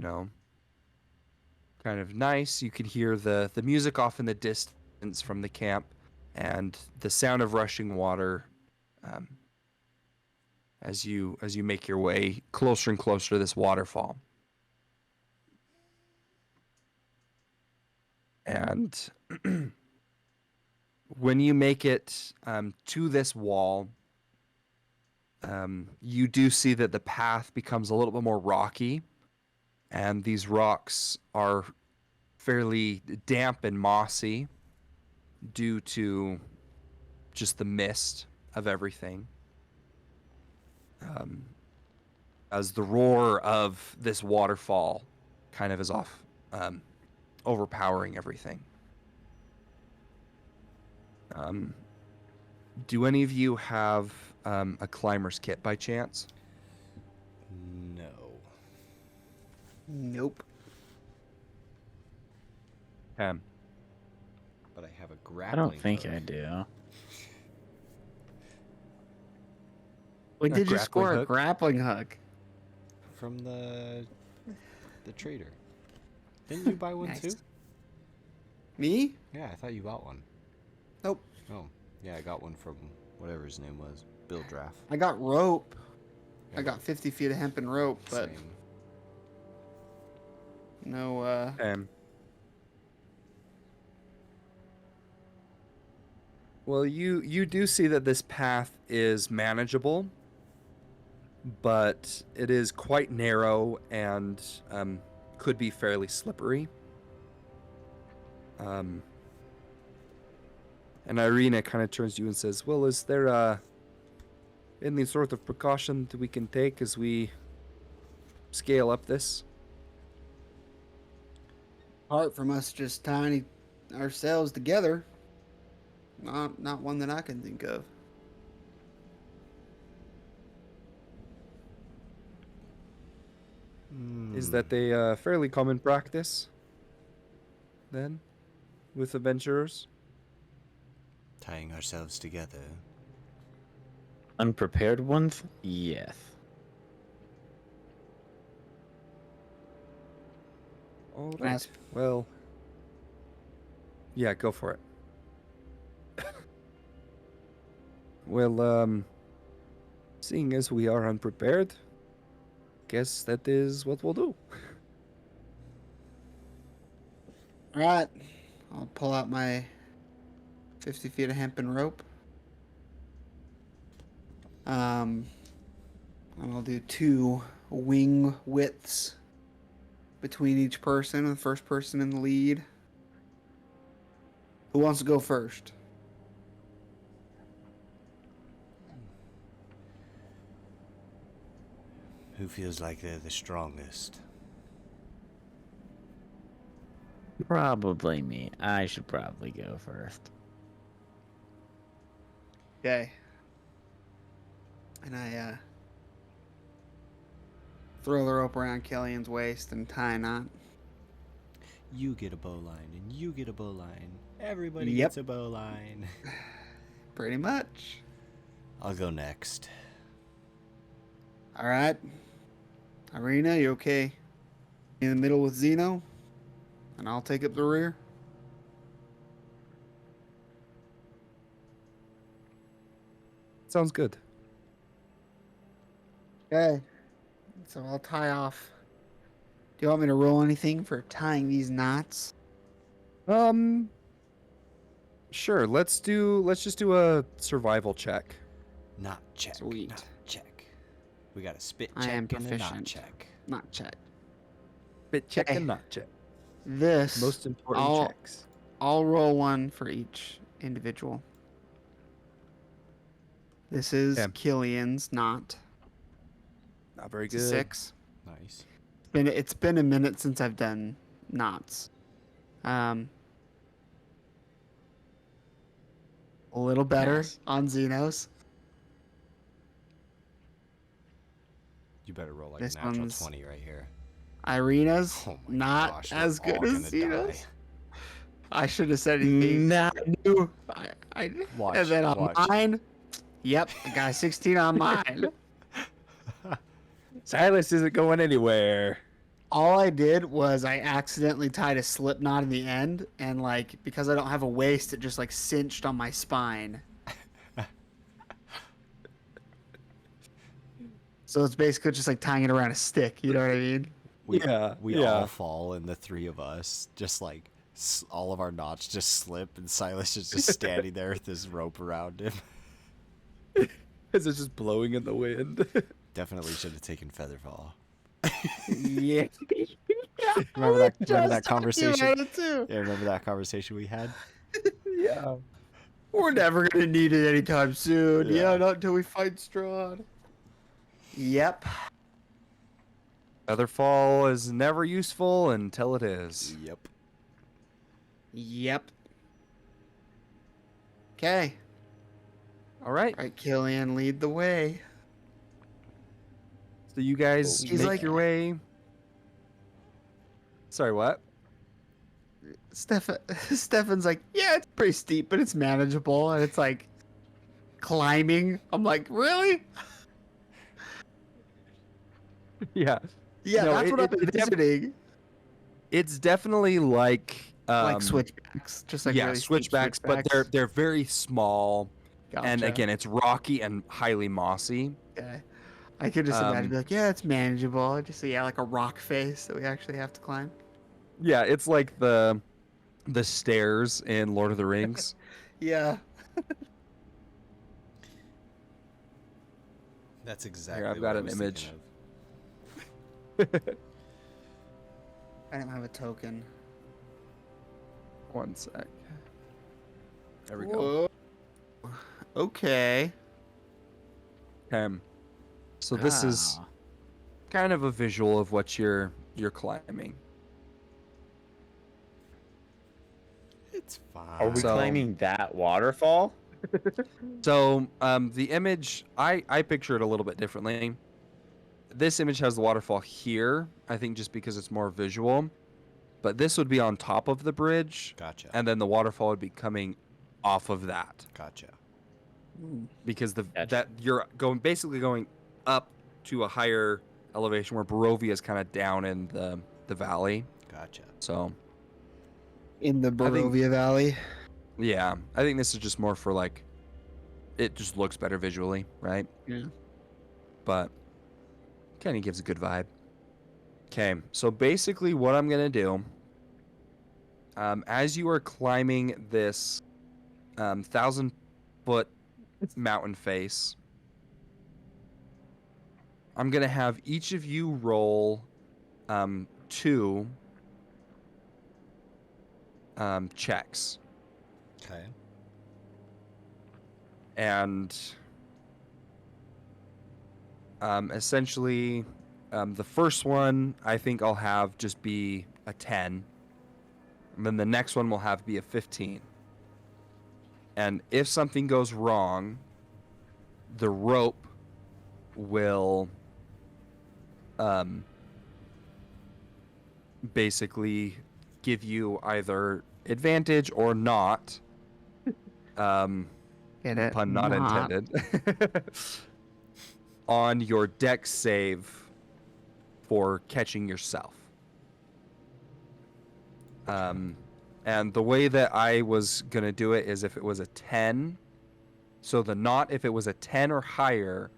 kind of nice. You can hear the music off in the distance from the camp, and the sound of rushing water as you make your way closer and closer to this waterfall. And when you make it to this wall, you do see that the path becomes a little bit more rocky, and these rocks are fairly damp and mossy due to just the mist of everything. As the roar of this waterfall kind of is overpowering everything. Do any of you have a climber's kit by chance? No. Nope. But I have a I grappling don't think hook I do. When A did you grappling score a hook? grappling hook? from the the trader. Didn't you buy one Nice. too? Me? Yeah, I thought you bought one. Nope. Oh, yeah, I got one from whatever his name was, Bill Draft. I got rope. I got 50 feet of hempen rope, but Same. no, Well, you do see that this path is manageable, but it is quite narrow and could be fairly slippery. And Irina kind of turns to you and says, "Well, is there any sort of precaution that we can take as we scale up this?" apart from us just tying ourselves together, not one that I can think of. Is that a fairly common practice, then, with adventurers? Tying ourselves together. Unprepared ones? Yes. All right. That's- Well, yeah, go for it. Well, seeing as we are unprepared, guess that is what we'll do. All right, I'll pull out my 50 feet of hempen rope. And I'll do 2 wing widths between each person, the first person in the lead. Who wants to go first? Who feels like they're the strongest? Probably me. I should probably go first. Okay. And I throw the rope around Killian's waist and tie a knot. You get a bowline, and you get a bowline. Everybody Yep. gets a bowline. Pretty much. I'll go next. All right. Irina, you okay? In the middle with Zeno? And I'll take up the rear? Sounds good. Okay. So I'll tie off. Do you want me to roll anything for tying these knots? Sure. Let's just do a survival check. Not check. Sweet. Not check. We got a spit I check am and a not proficient. check. Not check. Bit check Okay. and not check. This. Most important I'll- checks. I'll roll one for each individual. This is Okay. Killian's knot. Not very It's a good. 6. Nice. It's been a minute since I've done knots. A little better Nice. on Xenos. You better roll like This a natural one's- 20 right here. Irina's Oh my not gosh, we're as all good as gonna Xenos. die. I should have said anything. Nah. Watch, And then on watch. mine, yep, I got a 16 on mine. Silas isn't going anywhere. All I did was I accidentally tied a slip knot in the end, and like because I don't have a waist, it just like cinched on my spine. So it's basically just like tying it around a stick. You know what I mean? We, Yeah, we yeah. all fall, and the 3 of us just like all of our knots just slip, and Silas is just standing there with his rope around him. Is it just blowing in the wind? Definitely should have taken Featherfall. Yeah. Remember that Just conversation? talking about it too. Yeah, remember that conversation we had? Yeah. We're never gonna need it anytime soon. Yeah. Yeah, not until we fight Strahd. Yep. Featherfall is never useful until it is. Yep. Yep. Okay. All right. All right, Killian, lead the way. So you guys He's make like- your way. Sorry, what? Stefan's like, yeah, it's pretty steep, but it's manageable, and it's like climbing. I'm like, really? Yeah. Yeah, No, that's what I'm envisioning. It's definitely like Like switchbacks, just like yeah, really steep switchbacks, but they're very small, and Gotcha. again, it's rocky and highly mossy. Okay. I could just imagine, Um, be like, yeah, it's manageable. Just yeah, like a rock face that we actually have to climb. Yeah, it's like the stairs in Lord of the Rings. Yeah. That's exactly I've what got I an was image. thinking of. I don't have a token. One sec. There we go. Whoa. Okay. So this is Ah. kind of a visual of what you're climbing. It's fine. Are we So- climbing that waterfall? So the image, I picture it a little bit differently. This image has the waterfall here, I think just because it's more visual. But this would be on top of the bridge, Gotcha. and then the waterfall would be coming off of that. Gotcha. Because Gotcha. that you're basically going up to a higher elevation where Barovia is kind of down in the valley. Gotcha. So In the think- Barovia Valley. yeah, I think this is just more for like, it just looks better visually, right? Yeah. But kind of gives a good vibe. Okay, so basically what I'm gonna do, as you are climbing this 1,000-foot mountain face, I'm gonna have each of you roll 2 checks, Okay. and essentially the first one I think I'll have just be a 10, and then the next one will have be a 15. And if something goes wrong, the rope will basically give you either advantage or not. Get it? Pun not intended. On your dex save for catching yourself. And the way that I was gonna do it is if it was a 10, so if it was a 10 or higher,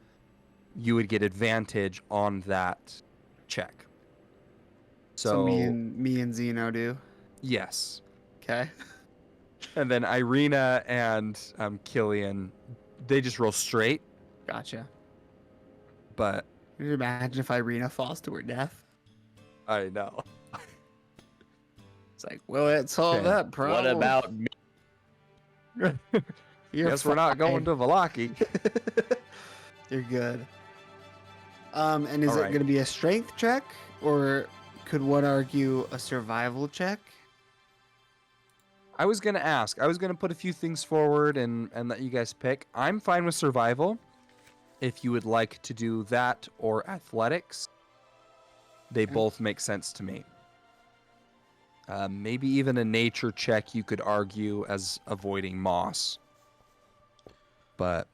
you would get advantage on that check. So me and Zeno do. Yes. Okay. And then Irina and Killian, they just roll straight, Gotcha. but Can you imagine if Irina falls to her death? I know. It's like, well, it solved Okay. that problem. What about me? You're Guess we're not going to Valaki. You're good. And is it Alright. going to be a strength check, or could one argue a survival check? I was gonna ask. I was gonna put a few things forward and let you guys pick. I'm fine with survival. If you would like to do that or athletics, they both make sense to me. Maybe even a nature check you could argue as avoiding moss. But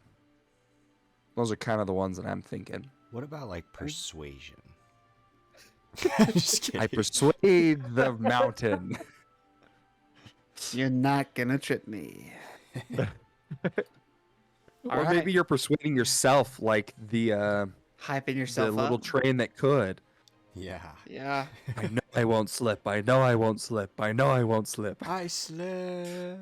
those are kind of the ones that I'm thinking. What about like persuasion? Just kidding. I persuade the mountain. You're not gonna trip me. Or Alright. maybe you're persuading yourself like the Hyping yourself little up. train that could. Yeah. Yeah. I know I won't slip. I know I won't slip. I know I won't slip. I slept.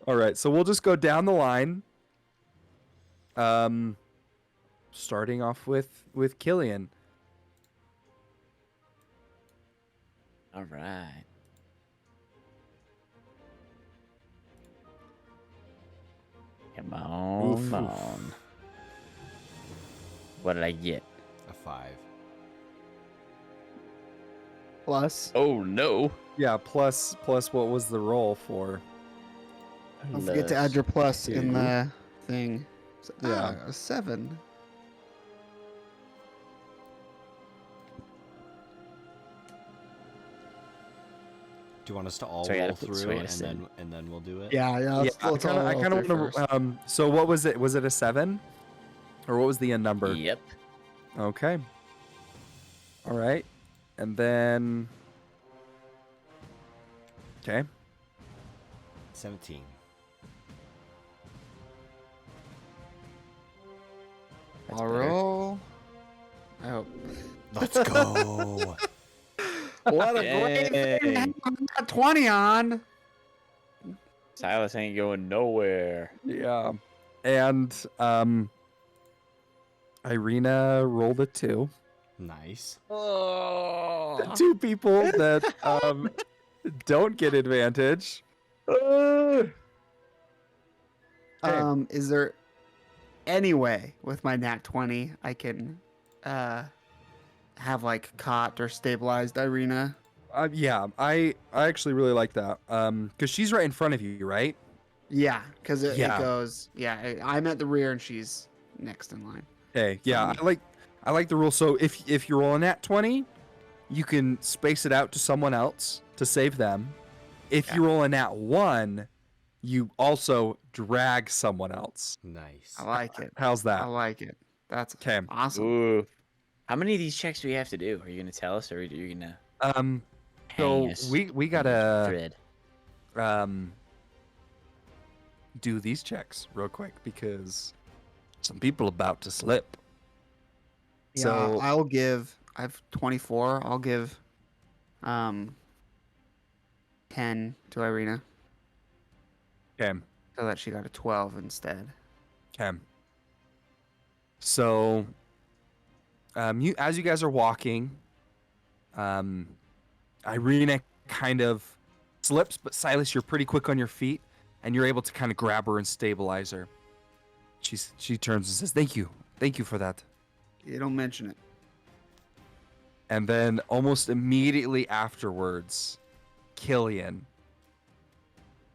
All right, so we'll just go down the line. Starting off with Killian. All right. Come on, Oof. come on. What did I get? A 5. Plus, Oh no! Yeah, plus what was the roll for? don't forget to add your plus in Two. the thing. So, Yeah. a 7. Do you want us to all So I gotta roll put through Swayze and then we'll do it? Yeah, Yeah, I kind of want to. So what was it? Was it a 7? Or what was the end number? Yep. Okay. All right. And then. Okay. 17. I'll better. roll. I hope. Let's go. What a great thing to Dang. have a 20 on. Silas ain't going nowhere. Yeah. And Irina rolled a 2. Nice. Oh. 2 people that don't get advantage. Is there any way with my nat 20 I can have like caught or stabilized Irina? Yeah, I actually really like that. Because she's right in front of you, right? Yeah, because it Yeah. goes. Yeah, I'm at the rear and she's next in line. Okay, yeah, me. I like the rule. So if you're rolling at 20, you can space it out to someone else to save them. If you roll a nat 1, you also drag someone else. Nice. I like it. How's I that? like it. That's Okay. awesome. Ooh. How many of these checks do we have to do? Are you gonna tell us, or are you gonna So hang us? we gotta Thread. do these checks real quick because some people about to slip. Yeah, So I'll give. I have 24. I'll give 10 to Irina okay. so that she got a 12 instead. Okay. So, as you guys are walking, Irina kind of slips, but Silas, you're pretty quick on your feet, and you're able to kind of grab her and stabilize her. She turns and says, "Thank you for that." You don't mention it. And then almost immediately afterwards, Killian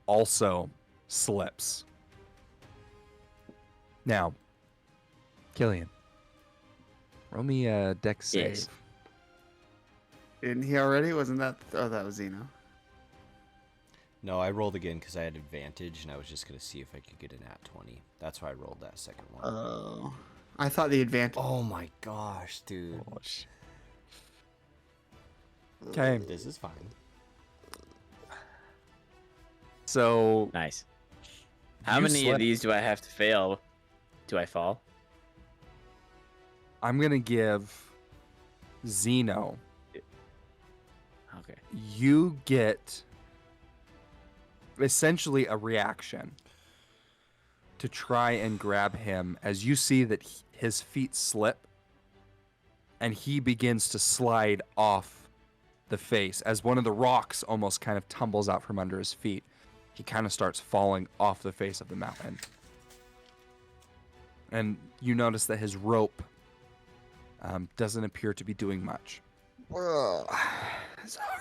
also slips. Now, Killian, roll me a dex save. Yes. Didn't he already? Wasn't that? Oh, that was Zeno. No, I rolled again because I had advantage, and I was just going to see if I could get an at 20. That's why I rolled that second one. Oh, I thought the advantage. Oh my gosh, dude. Okay, This is fine. so Nice. How you many slept. of these do I have to fail? Do I fall? I'm gonna give Zeno. Okay. You get essentially a reaction to try and grab him as you see that his feet slip and he begins to slide off the face as one of the rocks almost kind of tumbles out from under his feet. He kind of starts falling off the face of the mountain. And you notice that his rope doesn't appear to be doing much. Sorry.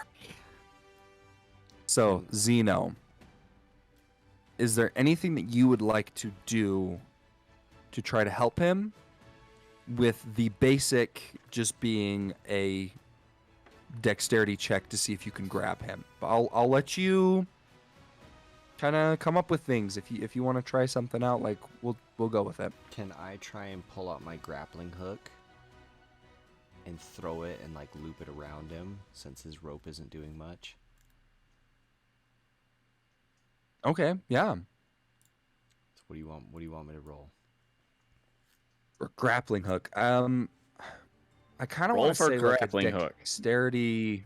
So, Zeno, is there anything that you would like to do to try to help him? With the basic just being a dexterity check to see if you can grab him. But I'll let you kind of come up with things. If you want to try something out, like we'll go with it. Can I try and pull out my grappling hook and throw it and like loop it around him since his rope isn't doing much? Okay, yeah. So what do you want? What do you want me to roll? Or grappling hook. I kind of Roll want to for say like a grappling hook. dexterity.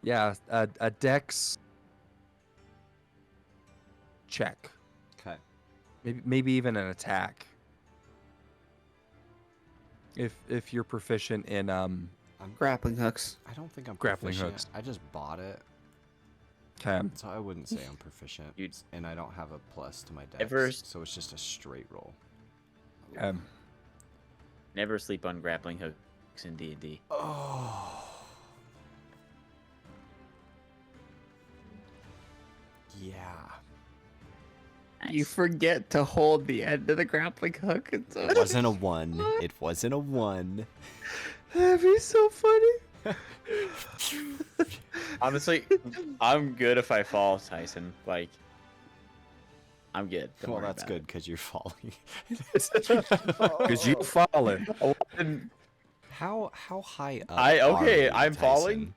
Yeah, a dex check. Okay. Maybe even an attack. If you're proficient in Grappling hooks. I don't think I'm Grappling proficient. hooks. I just bought it, okay. so I wouldn't say I'm proficient. And I don't have a plus to my dex, Ever- so it's just a straight roll. Never sleep on grappling hooks in D&D. Oh. Yeah. You forget to hold the end of the grappling hook. And so It wasn't a 1. It wasn't a 1. That'd be so funny. Honestly, I'm good if I fall, Tyson. Like, I'm good. Don't Well, worry that's about good because you're falling. Because you fallen. it. How high up? Okay, are we, I'm falling? Tyson?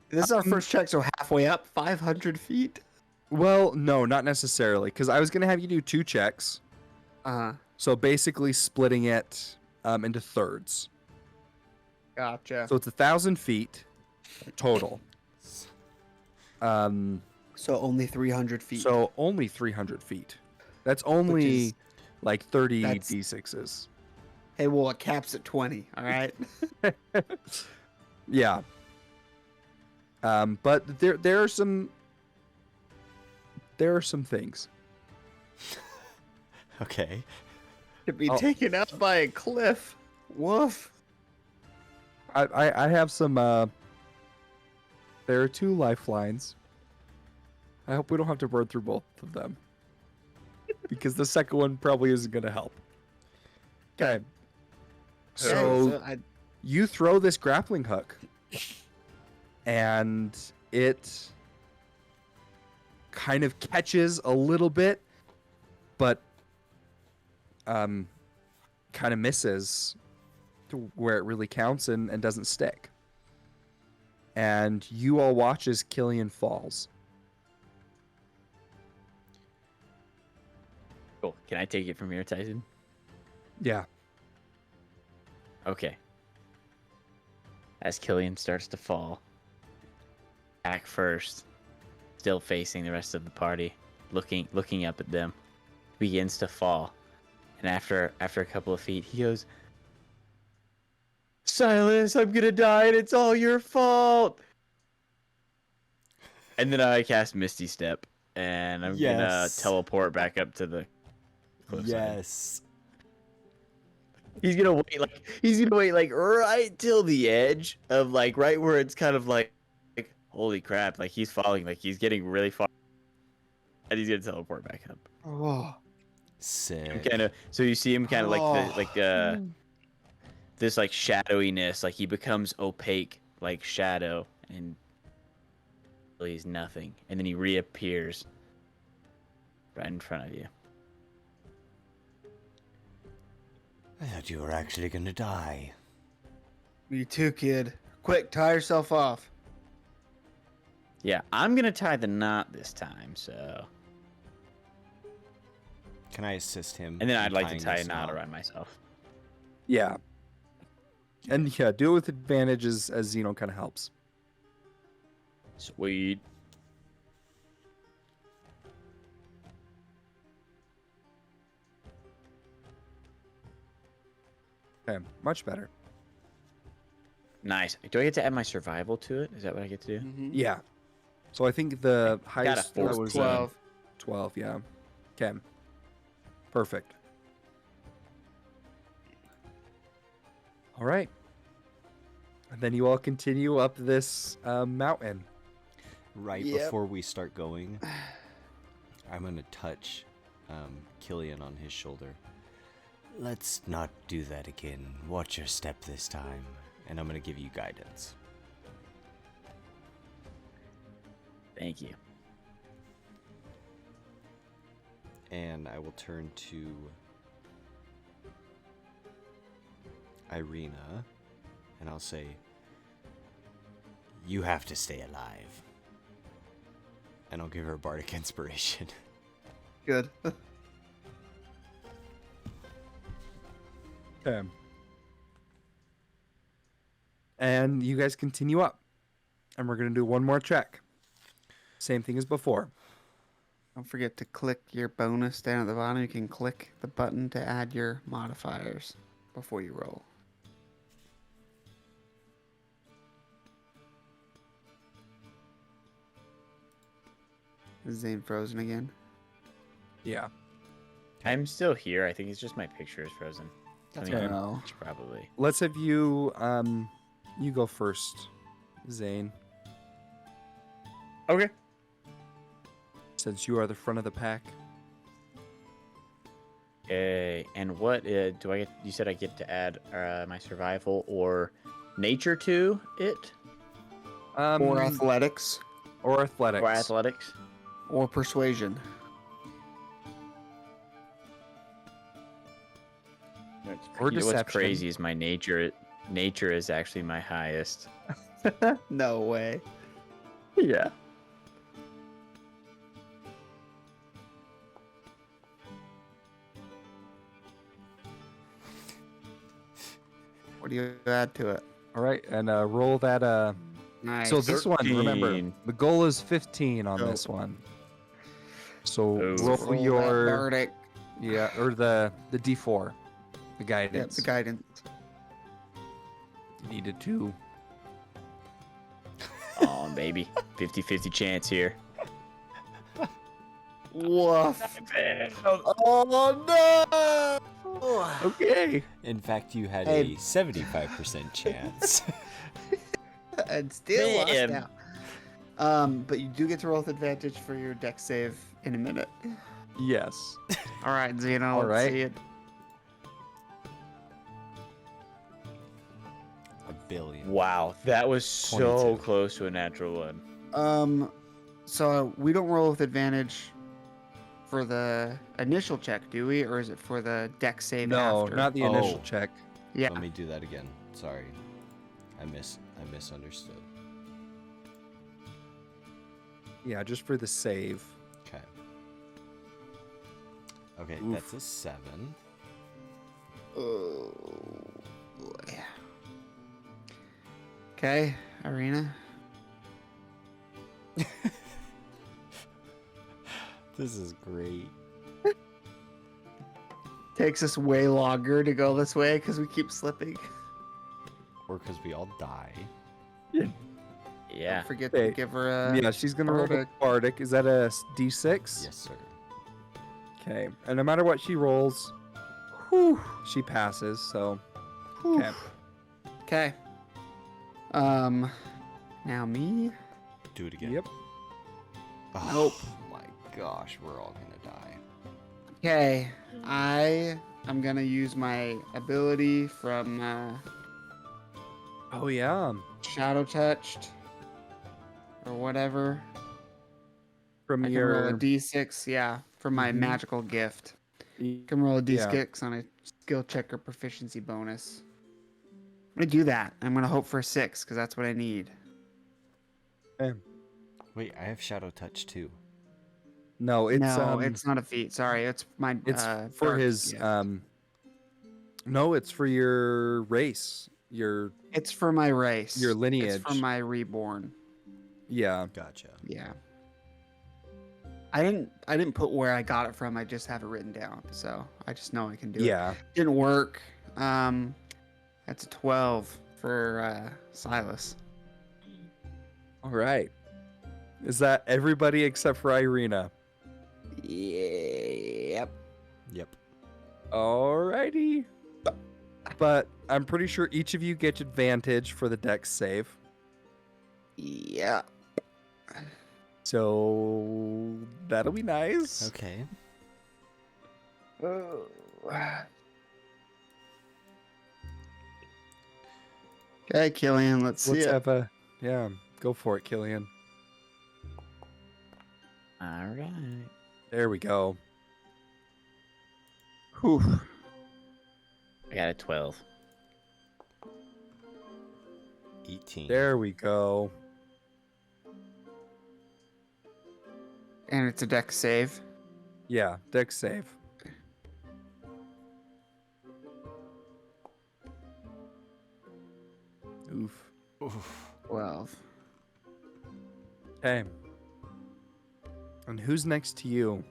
This is our first check, so halfway up, 500 feet. Well, no, not necessarily, because I was gonna have you do 2 checks. So basically splitting it into thirds. Gotcha. So it's 1,000 feet total. So only 300 feet. So only 300 feet. That's only is- like 30 that's- d6s. Hey, well, it caps at 20. All right. Yeah. But there are some things. Okay. To be Oh. taken out by a cliff. Woof. I have some. There are 2 lifelines. I hope we don't have to burn through both of them, because the second one probably isn't going to help. Okay. So you throw this grappling hook, and it kind of catches a little bit, but kind of misses to where it really counts and doesn't stick. And you all watch as Killian falls. Cool. Can I take it from here, Tyson? Yeah. Okay. As Killian starts to fall, back first, still facing the rest of the party, looking up at them, begins to fall, and after a couple of feet, he goes, "Silas, I'm gonna die, and it's all your fault." And then I cast Misty Step, and I'm gonna Yes. teleport back up to the cliffside. Yes. He's gonna wait like right till the edge of like right where it's kind of like holy crap, like he's falling, like he's getting really far, and he's gonna teleport back up. Oh. Sick. Kind of, so you see him kind of this like shadowiness, like he becomes opaque like shadow, and he's nothing, and then he reappears right in front of you. I thought you were actually gonna die. Me too, kid. Quick, tie yourself off. Yeah, I'm gonna tie the knot this time, so. Can I assist him? And then in I'd like to tying tie a this knot around myself. Yeah. And yeah, do it with advantage as Xeno kind of helps. Sweet. Okay, much better. Nice. Do I get to add my survival to it? Is that what I get to do? Mm-hmm. Yeah. So I think the highest four. was 12. 12, yeah. Okay. Perfect. All right. And then you all continue up this mountain. Right Yep. before we start going, I'm gonna touch Killian on his shoulder. Let's not do that again. Watch your step this time. And I'm gonna give you guidance. Thank you. And I will turn to Irina, and I'll say, You have to stay alive. and I'll give her a bardic inspiration. Good. Okay. And you guys continue up. And we're going to do one more check. Same thing as before. Don't forget to click your bonus down at the bottom. You can click the button to add your modifiers before you roll. Is Zane frozen again? Yeah. I'm still here. I think it's just my picture is frozen. That's okay. no. Probably. Let's have you you go first, Zane, Okay. since you are the front of the pack. Okay. And what do I get? You said I get to add my survival or nature to it, Or athletics. Or athletics. or athletics. Or persuasion. Or What's deception. crazy is my nature. Nature is actually my highest. No way. Yeah. What do you add to it? All right, and roll that. Nice. So this one, remember, 13. the goal is 15 on Dope. this one. So Oh. roll Roll your that Bardic. or the D4, the Yep, guidance. the guidance. You needed 2. Oh, baby. 50-50 chance here. Woof. Oh, Oh no! Okay. In fact, you had Hey. a 75% chance. And still lost Man. out. But you do get to roll with advantage for your deck save in a minute. Yes. All right, Zeno. All Let's right. see it. A billion. wow, that was so 22. close to a natural one. So we don't roll with advantage for the initial check, do we? Or is it for the deck save No, after? not the initial Oh. check. Yeah. Let me do that again. Sorry. I misunderstood. Yeah, just for the save. Okay. Okay, Oof. that's a 7. Oh, boy. Okay, Irina. This is great. Takes us way longer to go this way because we keep slipping. Or because we all die. Yeah. Don't forget Okay. to give her a. Yeah, she's gonna roll the Bardic. Bardic. Is that a D6? Yes, sir. Okay. And no matter what she rolls, whew, she passes. So, okay. Okay. Now me. Do it again. Yep. Oh, Nope. my gosh, we're all gonna die. Okay, I'm gonna use my ability from Oh yeah. Shadow Touched or whatever. From I can roll a your D6, yeah, for my Mhm. magical gift. I can roll a Yeah. D6 on a skill check or proficiency bonus. I'm gonna do that. I'm gonna hope for a 6 because that's what I need. Wait, I have Shadow Touch too. No, it's no, it's not a feat. Sorry, it's my. it's for dark his gift. No, it's for your race. Your It's for my race. your It's lineage. for my reborn. Yeah. Gotcha. Yeah. I didn't put where I got it from. I just have it written down, so I just know I can do it. Yeah. Didn't work. That's a 12 for Silas. All right. Is that everybody except for Irina? Yep. Yep. Alrighty. But I'm pretty sure each of you get advantage for the dex save. Yeah. So that'll be nice. Okay. Okay, Killian, let's see Let's it. have a go for it, Killian. All right. There we go. Whew. I got a 12. 18. There we go. And it's a deck save. Yeah, dex save. Oof. Oof. 12. Okay. And who's next to you?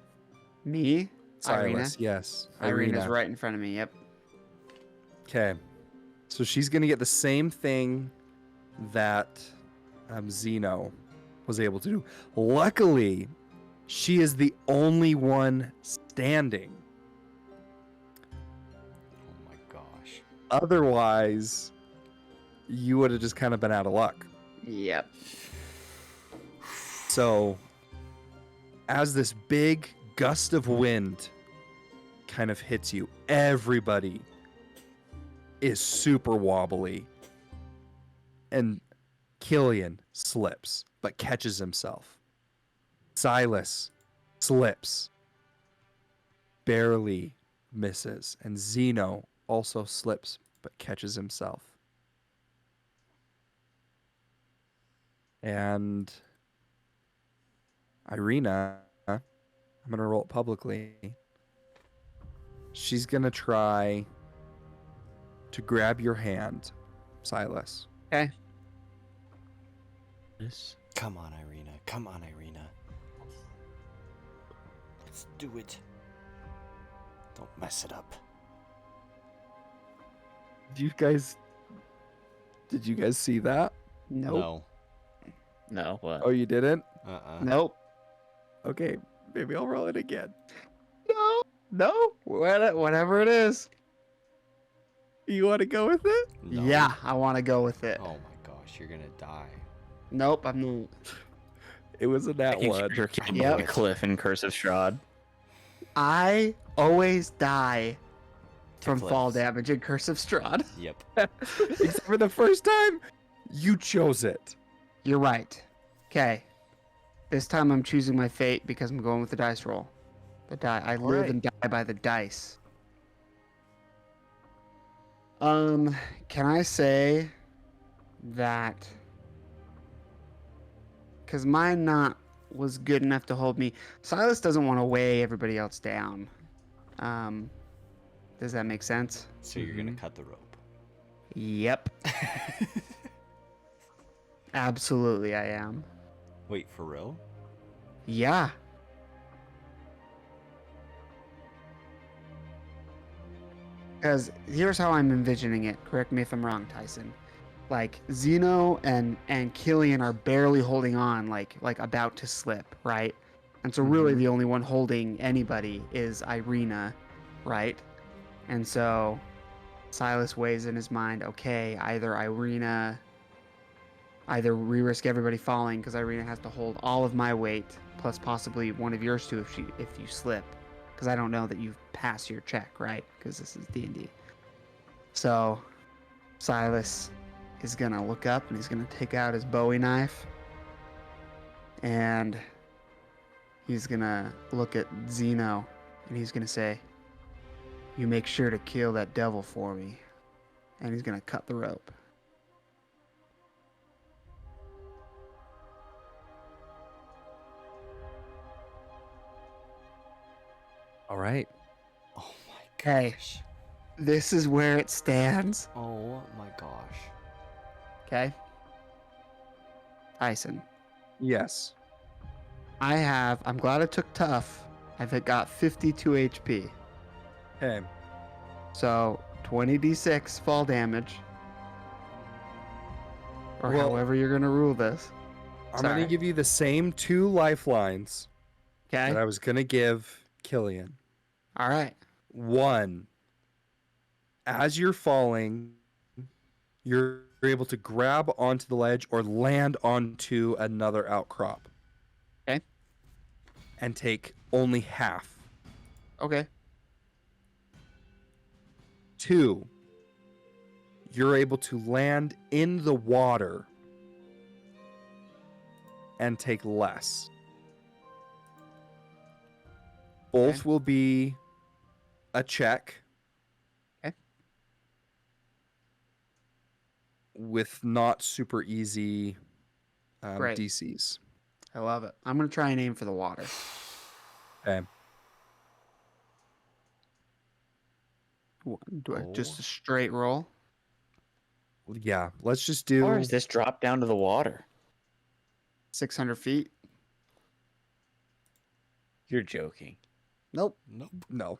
Me? Silas. Irina. Yes. Irina's Irina. right in front of me. Yep. Okay. So she's going to get the same thing that Zeno was able to do. Luckily, she is the only one standing. Oh my gosh. Otherwise, you would have just kind of been out of luck. Yep. So, as this big gust of wind kind of hits you, everybody is super wobbly. And Killian slips, but catches himself. Silas slips, barely misses. And Zeno also slips but catches himself. And Irina, I'm going to roll it publicly. She's going to try to grab your hand, Silas. Okay. Yes. Come on, Irina. Come on, Irina. Let's do it. Don't mess it up. Did you guys see that? Nope. No, what? Oh, you didn't? No. Nope. Okay, maybe I'll roll it again. No. Whatever it is. You want to go with it? No. Yeah, I want to go with it. Oh my gosh, you're gonna die. Nope, I'm not. It was a nat one. Yep. Cliff in Curse of Strahd. I always die from fall Cliffs. damage in Curse of Strahd. Yep. Except for the first time, you chose it. You're right. Okay. This time I'm choosing my fate because I'm going with the dice roll. I live right. and die by the dice. Can I say that because mine was good enough to hold me. Silas doesn't want to weigh everybody else down. Does that make sense? So you're gonna Mhm. cut the rope. Yep. Absolutely, I am. Wait, for real? Yeah. Because here's how I'm envisioning it. Correct me if I'm wrong, Tyson. Like Zeno and Killian are barely holding on, like about to slip, right? And so really Mhm. the only one holding anybody is Irina, right? And so Silas weighs in his mind, okay, either we risk everybody falling because Irina has to hold all of my weight plus possibly one of yours too if you slip, because I don't know that you pass your check, right? Because this is D&D. So Silas is gonna look up and he's gonna take out his Bowie knife and he's gonna look at Zeno and he's gonna say, "You make sure to kill that devil for me," and he's gonna cut the rope. All right. Oh my Okay. gosh. This is where it stands. Oh my gosh. Okay. Tyson, Yes. I'm glad I took tough. I've got 52 HP. Okay. So 20d6 fall damage. Or Well- however you're going to rule this. I'm going Sorry. to give you the same 2 lifelines Okay. that I was going to give Killian. All right. 1, as you're falling, you're able to grab onto the ledge or land onto another outcrop. Okay. And take only half. Okay. 2, you're able to land in the water and take less. Both Okay. will be a check. Okay. With not super easy Great. DCs. I love it. I'm going to try and aim for the water. Okay. Do I Oh. just a straight roll? Yeah, let's just do. Or is this drop down to the water? 600 feet? You're joking. Nope. Nope. No.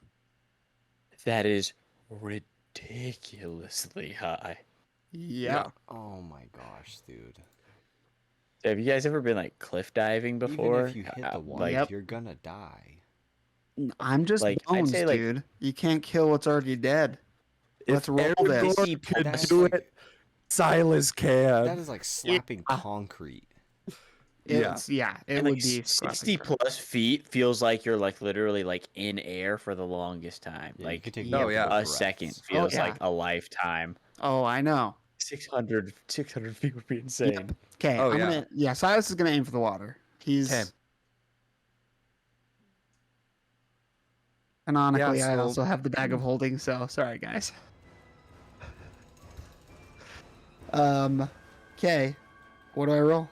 That is ridiculously high. Yeah. Oh my gosh, dude. Have you guys ever been like cliff diving before? Even if you hit the water, Yep. you're gonna die. I'm just Like, I'd bones, say, like- dude. You can't kill what's already dead. Let's roll this. DC could plus- do it. Silas can. That is like slapping concrete. It And would like be 60 plus feet feels like you're like literally like in air for the longest time. Yeah, you like could take Oh, multiple yeah. a breaths. second feels yeah. like a lifetime. Oh, I know. 600 feet would be insane. Okay. Oh, I'm yeah. gonna Silas is gonna aim for the water. He's 'Kay. canonically Yeah, I so- also have the bag of holding, so sorry guys. Okay. What do I roll?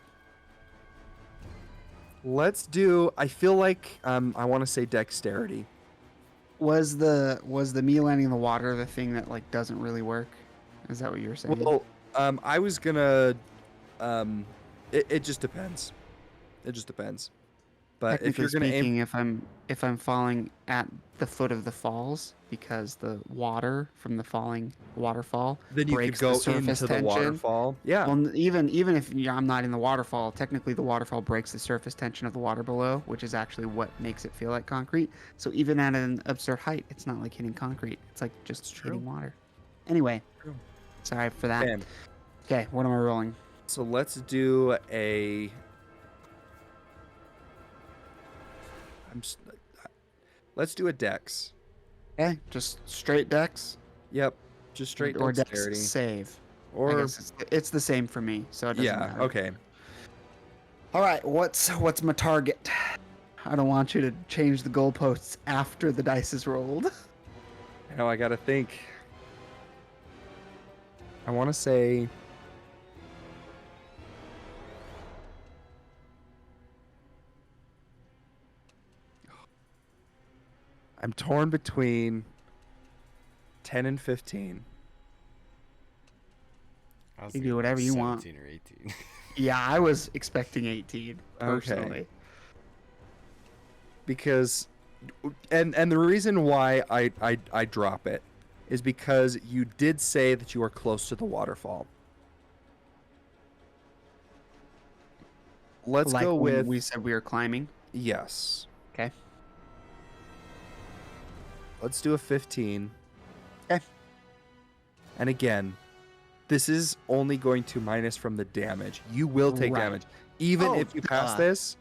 Let's do. I feel like I want to say dexterity. Was the me landing in the water the thing that like doesn't really work? Is that what you were saying? Well, I was gonna. It just depends. It just depends. But if Technically you're gonna speaking, aim, if I'm falling at the foot of the falls because the water from the falling waterfall then you could breaks go the surface into the tension. waterfall. Yeah. Well, even if I'm not in the waterfall, technically the waterfall breaks the surface tension of the water below, which is actually what makes it feel like concrete. So even at an absurd height, it's not like hitting concrete. It's like just hitting water. Anyway, True. sorry for that. Okay. Okay, what am I rolling? So let's do a. Let's do a dex. Okay, just straight dex Yep. Just straight or dexterity. dex save. I Or guess it's the same for me, so it doesn't yeah. matter. Okay. All right, what's my target? I don't want you to change the goalposts after the dice is rolled. Now I gotta think. I want to say. I'm torn between 10 and 15. I was You do thinking whatever you want. 17 or 18. Yeah, I was expecting 18 Okay. personally. Because and the reason why I drop it is because you did say that you are close to the waterfall. Let's Like go when with we said we were climbing. yes. Okay. Let's do a 15. Okay. And again, this is only going to minus from the damage. You will take Right. damage. Even Oh, if you pass duh. this,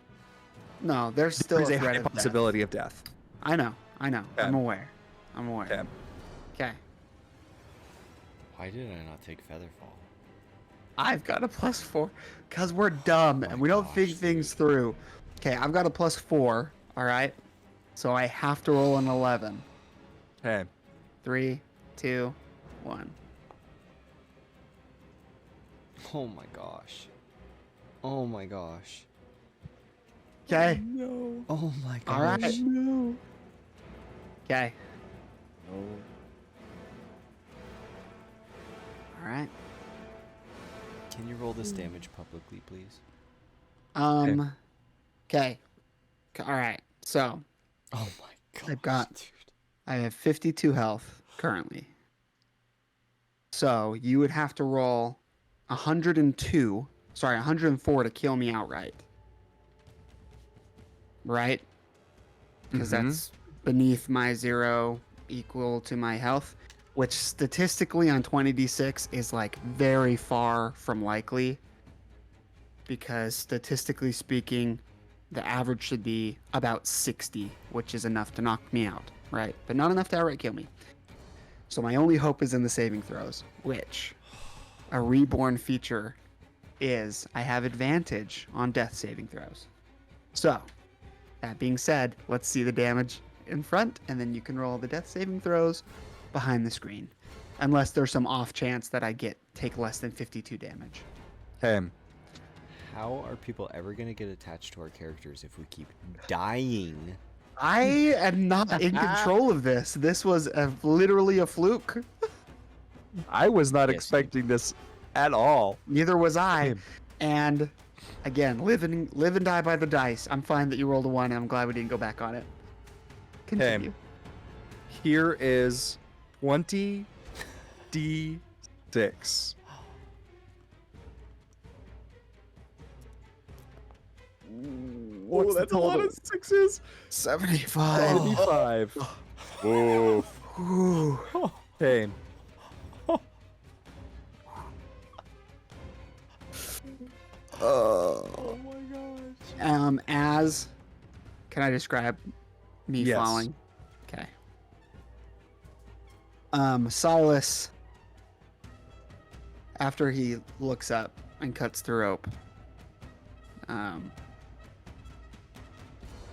No, there's still there's a a threat high of death. possibility of death. I know. Okay. I'm aware. Okay. Okay. Why did I not take Featherfall? I've got a +4 because we're dumb and we don't gosh, think things through. Okay, I've got a +4. All right. So I have to roll an 11. Okay. 3, 2, 1. Oh my gosh. Oh my gosh. Okay. No. Oh my gosh. All right. No. Okay. Oh, All right. Can you roll this damage publicly, please? Okay. All right. So Oh my gosh. I've got- dude. I have 52 health currently. So you would have to roll 104 to kill me outright. Right? Because Mhm. that's beneath my 0 equal to my health, which statistically on 20d6 is like very far from likely. Because statistically speaking, the average should be about 60, which is enough to knock me out, right? But not enough to outright kill me. So my only hope is in the saving throws, which a reborn feature is I have advantage on death saving throws. So, that being said, let's see the damage in front, and then you can roll the death saving throws behind the screen. Unless there's some off chance that I take less than 52 damage. Okay. How are people ever going to get attached to our characters if we keep dying? I am not in control of this. This was literally a fluke. I was not Yes, expecting this at all. Neither was I. Same. And again, live and die by the dice. I'm fine that you rolled a 1, and I'm glad we didn't go back on it. Continue. Here is 20d6. What's the total? sixes. 75. 75. Whoa. Ooh. Okay. Oh my gosh. As can I describe me Yes. falling? Okay. Silas, after he looks up and cuts the rope,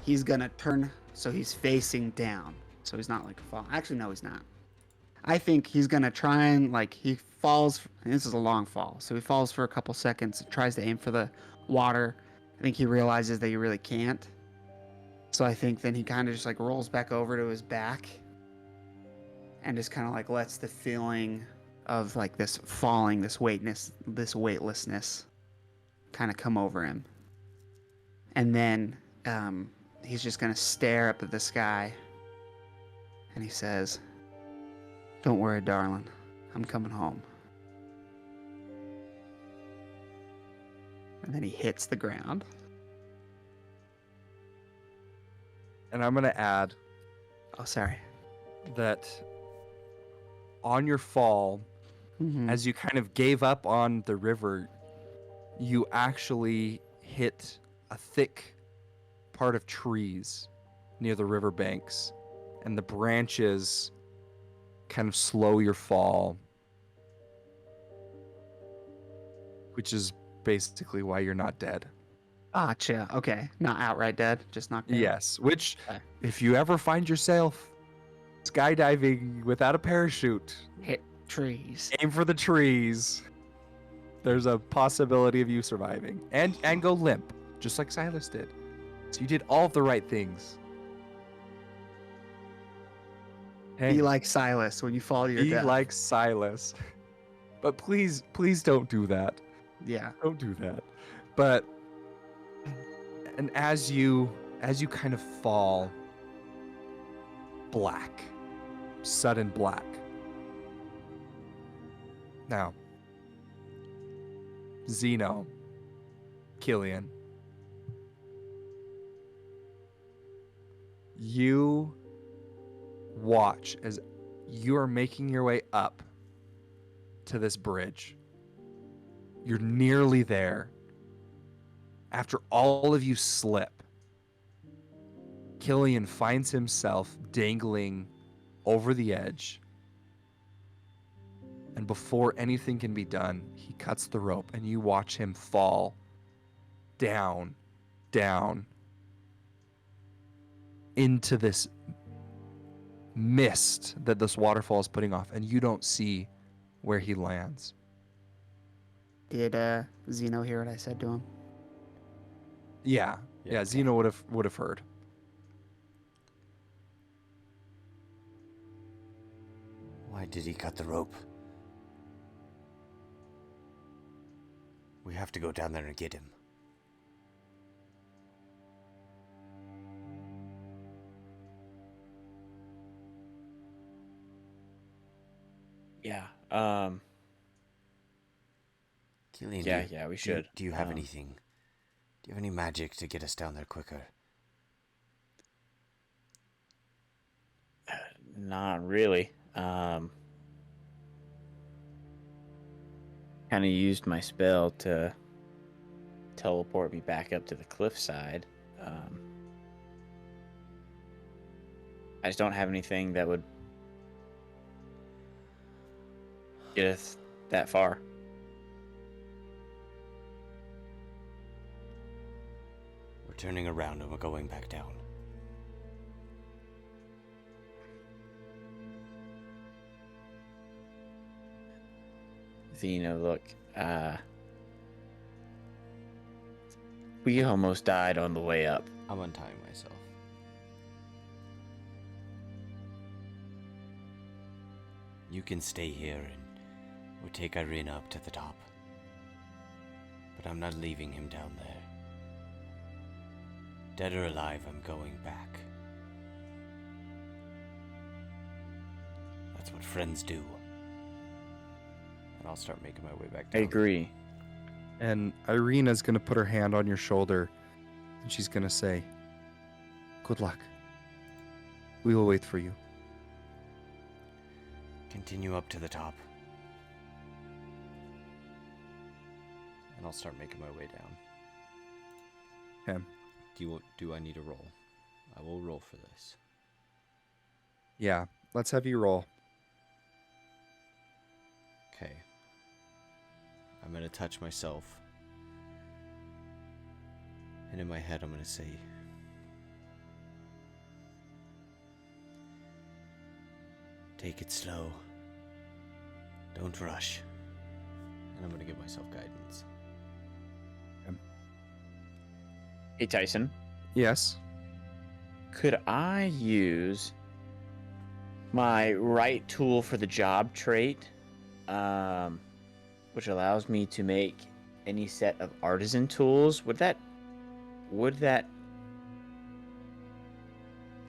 he's gonna turn so he's facing down, so he's not like falling. Actually, no, he's not. I think he's gonna try and like he falls. This is a long fall, so he falls for a couple seconds, tries to aim for the water. I think he realizes that he really can't. So I think then he kind of just like rolls back over to his back and just kind of like lets the feeling of like this falling, this weightlessness kind of come over him. And then he's just gonna stare up at the sky and he says, "Don't worry, darling. I'm coming home." And then he hits the ground. And I'm going to add Oh, sorry. that on your fall, Mhm. as you kind of gave up on the river, you actually hit a thick part of trees near the riverbanks, and the branches kind of slow your fall, which is basically why you're not dead. Gotcha. Okay. Not outright dead, just knocked out. Yes, which Okay. if you ever find yourself skydiving without a parachute, Hit trees. aim for the trees. There's a possibility of you surviving and go limp, just like Silas did. So you did all of the right things. Hey, Be like Silas when you fall to your be death. like Silas. But please don't do that. Yeah. Don't do that. But and as you kind of fall, black, sudden black. Now, Zeno, Killian, you watch as you are making your way up to this bridge. You're nearly there. After all of you slip, Killian finds himself dangling over the edge. And before anything can be done, he cuts the rope and you watch him fall down into this mist that this waterfall is putting off, and you don't see where he lands. Did Zeno hear what I said to him? Yeah, Yeah. Zeno would have heard. Why did he cut the rope? We have to go down there and get him. Yeah. Killian, Yeah, we should. Do you have anything? Do you have any magic to get us down there quicker? Not really. Kind of used my spell to teleport me back up to the cliffside. I just don't have anything that would get us that far. We're turning around and we're going back down. Zeno, look, we almost died on the way up. I'm untying myself. You can stay here and we'll take Irina up to the top. But I'm not leaving him down there. Dead or alive, I'm going back. That's what friends do. And I'll start making my way back I down. agree. And Irina's going to put her hand on your shoulder and she's going to say, "Good luck. We will wait for you." Continue up to the top. And I'll start making my way down. Okay. Do I need a roll? I will roll for this. Yeah, let's have you roll. Okay. I'm gonna touch myself. And in my head I'm gonna say, Take it slow. Don't rush. And I'm gonna give myself guidance. Hey, Tyson. Yes. Could I use my right tool for the job trait, which allows me to make any set of artisan tools? Would that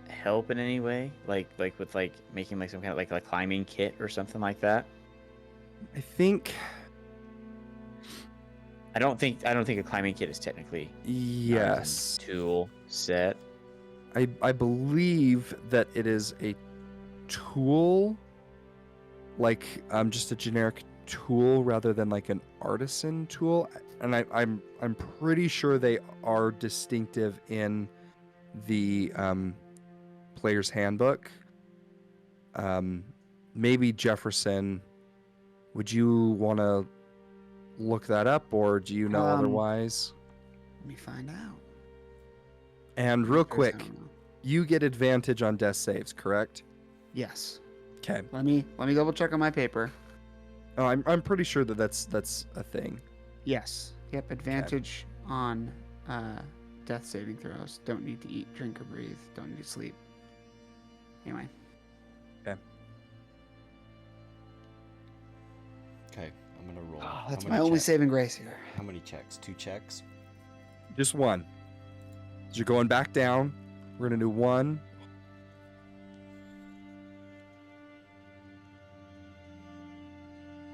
help in any way? Like with like making like some kind of like a climbing kit or something like that? I think I don't think a climbing kit is technically an artisan yes. tool set. I believe that it is a tool, like just a generic tool rather than like an artisan tool, and I'm pretty sure they are distinctive in the player's handbook. Maybe Jefferson, would you want to look that up, or do you know otherwise? Let me find out. And real There's- I quick, don't know. you get advantage on death saves, correct? Yes. Okay. Let me double check on my paper. Oh, I'm pretty sure that that's a thing. Yes. Yep. Advantage on death saving throws. Don't need to eat, drink, or breathe. Don't need to sleep. Anyway. Okay, I'm gonna roll. That's How my many only checks? saving grace here. How many checks? 2 checks? Just one. So you're going back down. We're gonna do one.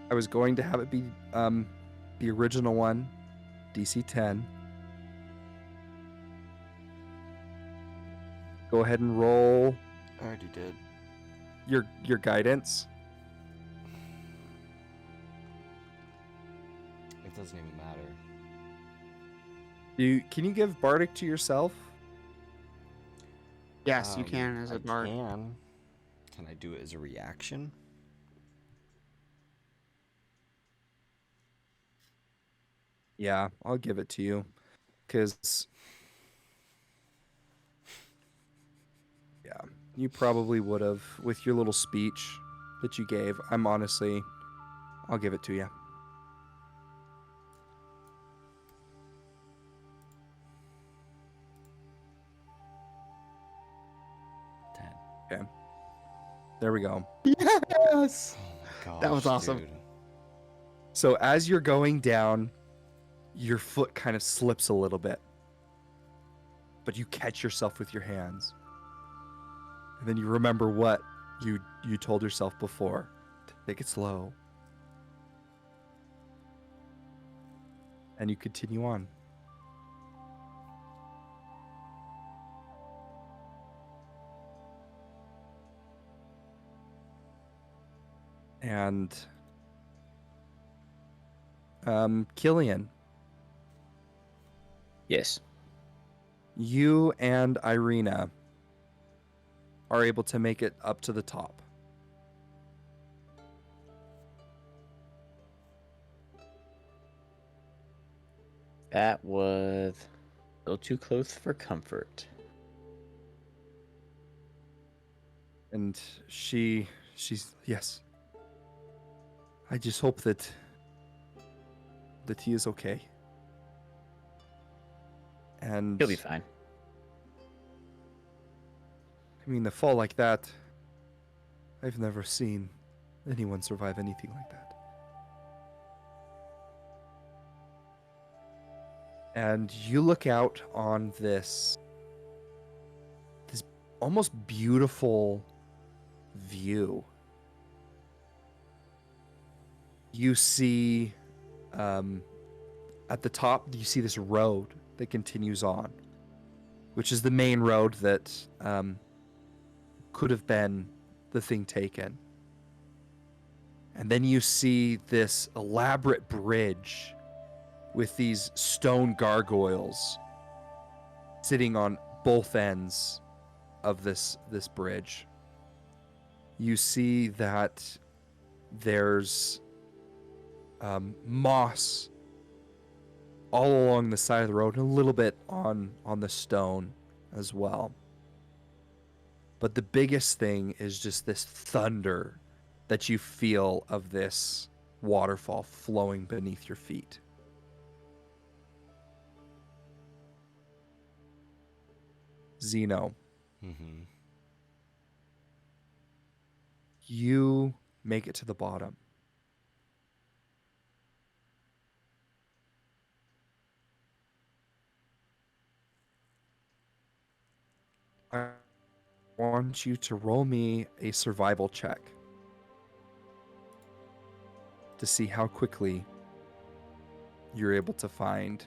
I was going to have it be the original one, DC 10. Go ahead and roll I already did. your guidance. It doesn't even matter. Can you give Bardic to yourself? Yes, you can as a I bard. Can I do it as a reaction? Yeah, I'll give it to you. Cause yeah, you probably would have with your little speech that you gave. I'll give it to you. Okay. There we go. Yes. Oh my gosh, That was awesome. dude. So as you're going down, your foot kind of slips a little bit. But you catch yourself with your hands. And then you remember what you told yourself before. Take it slow. And you continue on. And Killian, Yes. you and Irina are able to make it up to the top. That was a little too close for comfort. And she's yes. I just hope that he is okay. And He'll be fine. I mean, a fall like that, I've never seen anyone survive anything like that. And you look out on this almost beautiful view. You see at the top, you see this road that continues on, which is the main road that could have been the thing taken. And then you see this elaborate bridge with these stone gargoyles sitting on both ends of this bridge. You see that there's moss all along the side of the road and a little bit on the stone as well. But the biggest thing is just this thunder that you feel of this waterfall flowing beneath your feet. Zeno, Mm-hmm. you make it to the bottom. I want you to roll me a survival check to see how quickly you're able to find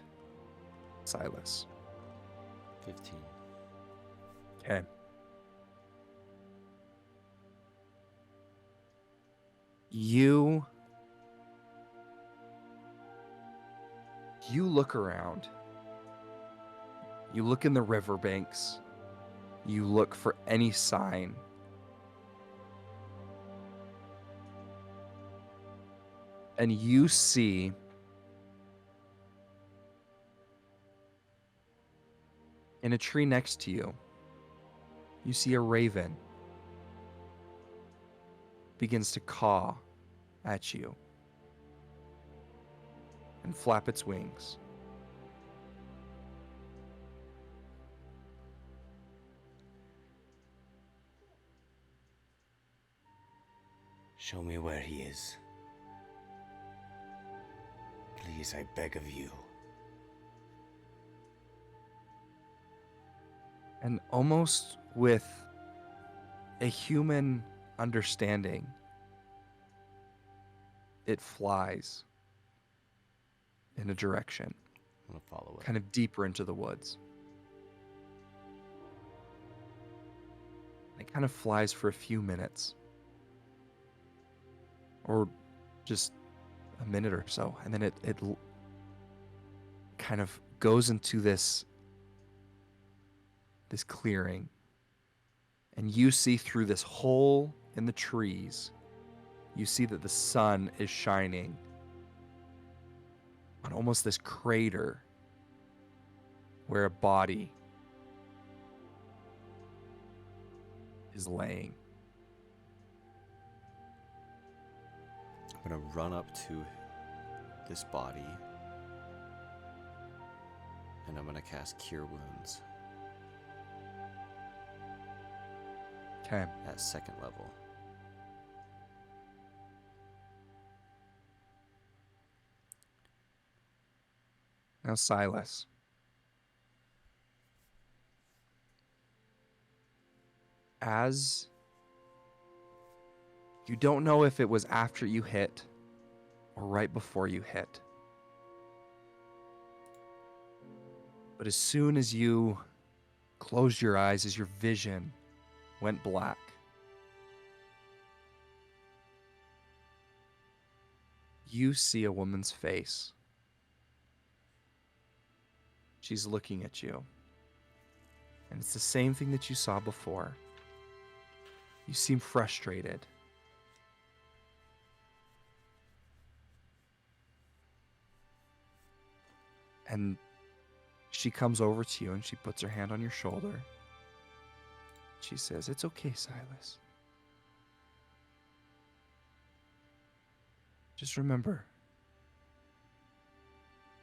Silas. 15. Okay. You look around. You look in the riverbanks. You look for any sign. And you see in a tree next to you, you see a raven begins to caw at you and flap its wings. Show me where he is. Please, I beg of you. And almost with a human understanding, it flies in a direction, I'm gonna follow it. kind of deeper into the woods. It kind of flies for a few minutes, or just a minute or so, and then it kind of goes into this clearing, and you see through this hole in the trees, you see that the sun is shining on almost this crater where a body is laying. I'm gonna run up to this body, and I'm gonna cast Cure Wounds Okay. at 2nd level. Now, Silas. As you don't know if it was after you hit or right before you hit, but as soon as you closed your eyes, as your vision went black, you see a woman's face. She's looking at you. And it's the same thing that you saw before. You seem frustrated. And she comes over to you and she puts her hand on your shoulder. She says, "It's okay, Silas. Just remember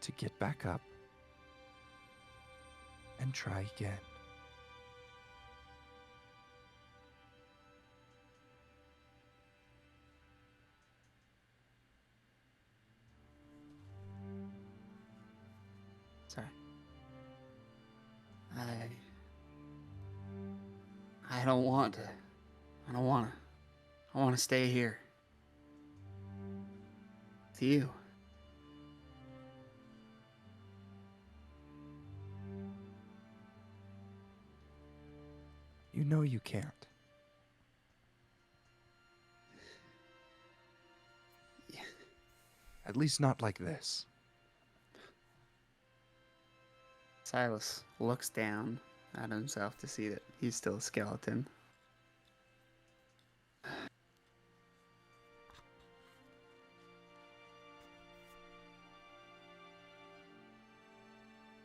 to get back up and try again." Sorry. I don't want to. I don't want to. I want to stay here. With you. You know you can't. Yeah. At least not like this. Silas looks down at himself to see that he's still a skeleton.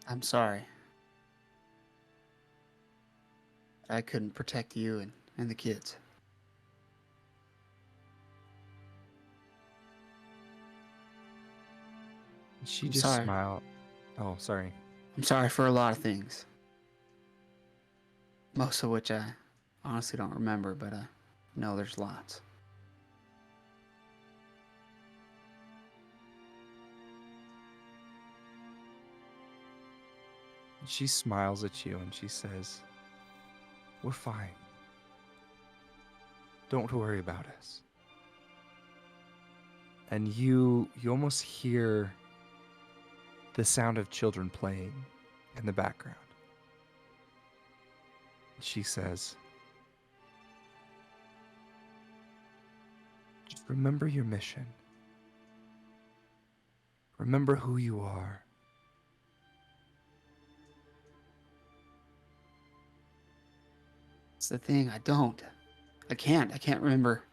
I'm sorry. I couldn't protect you and the kids. She I'm just sorry. smiled. Oh, sorry. I'm sorry for a lot of things. Most of which I honestly don't remember, but no, there's lots. She smiles at you and she says, "We're fine. Don't worry about us." And you almost hear the sound of children playing in the background. She says, "Just remember your mission. Remember who you are. It's the thing, I don't. I can't remember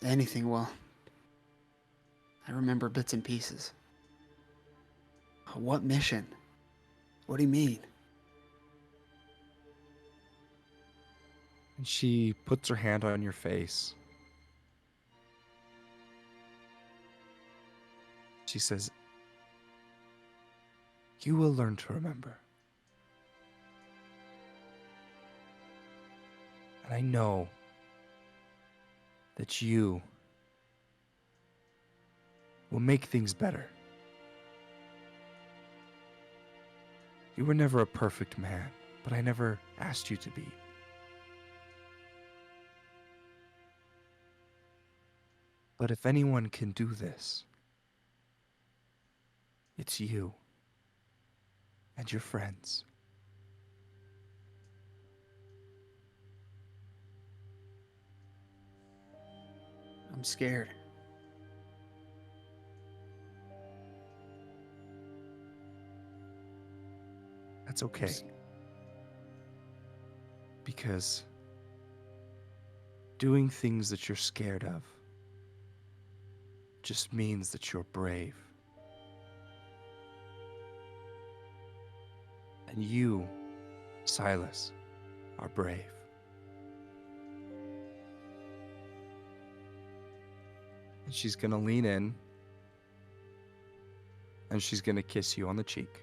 anything well. I remember bits and pieces. What mission? What do you mean? And she puts her hand on your face. She says, "You will learn to remember. And I know that you will make things better. You were never a perfect man, but I never asked you to be. But if anyone can do this, it's you and your friends." I'm scared. That's okay. Because doing things that you're scared of just means that you're brave. And you, Silas, are brave. And she's gonna lean in and she's gonna kiss you on the cheek.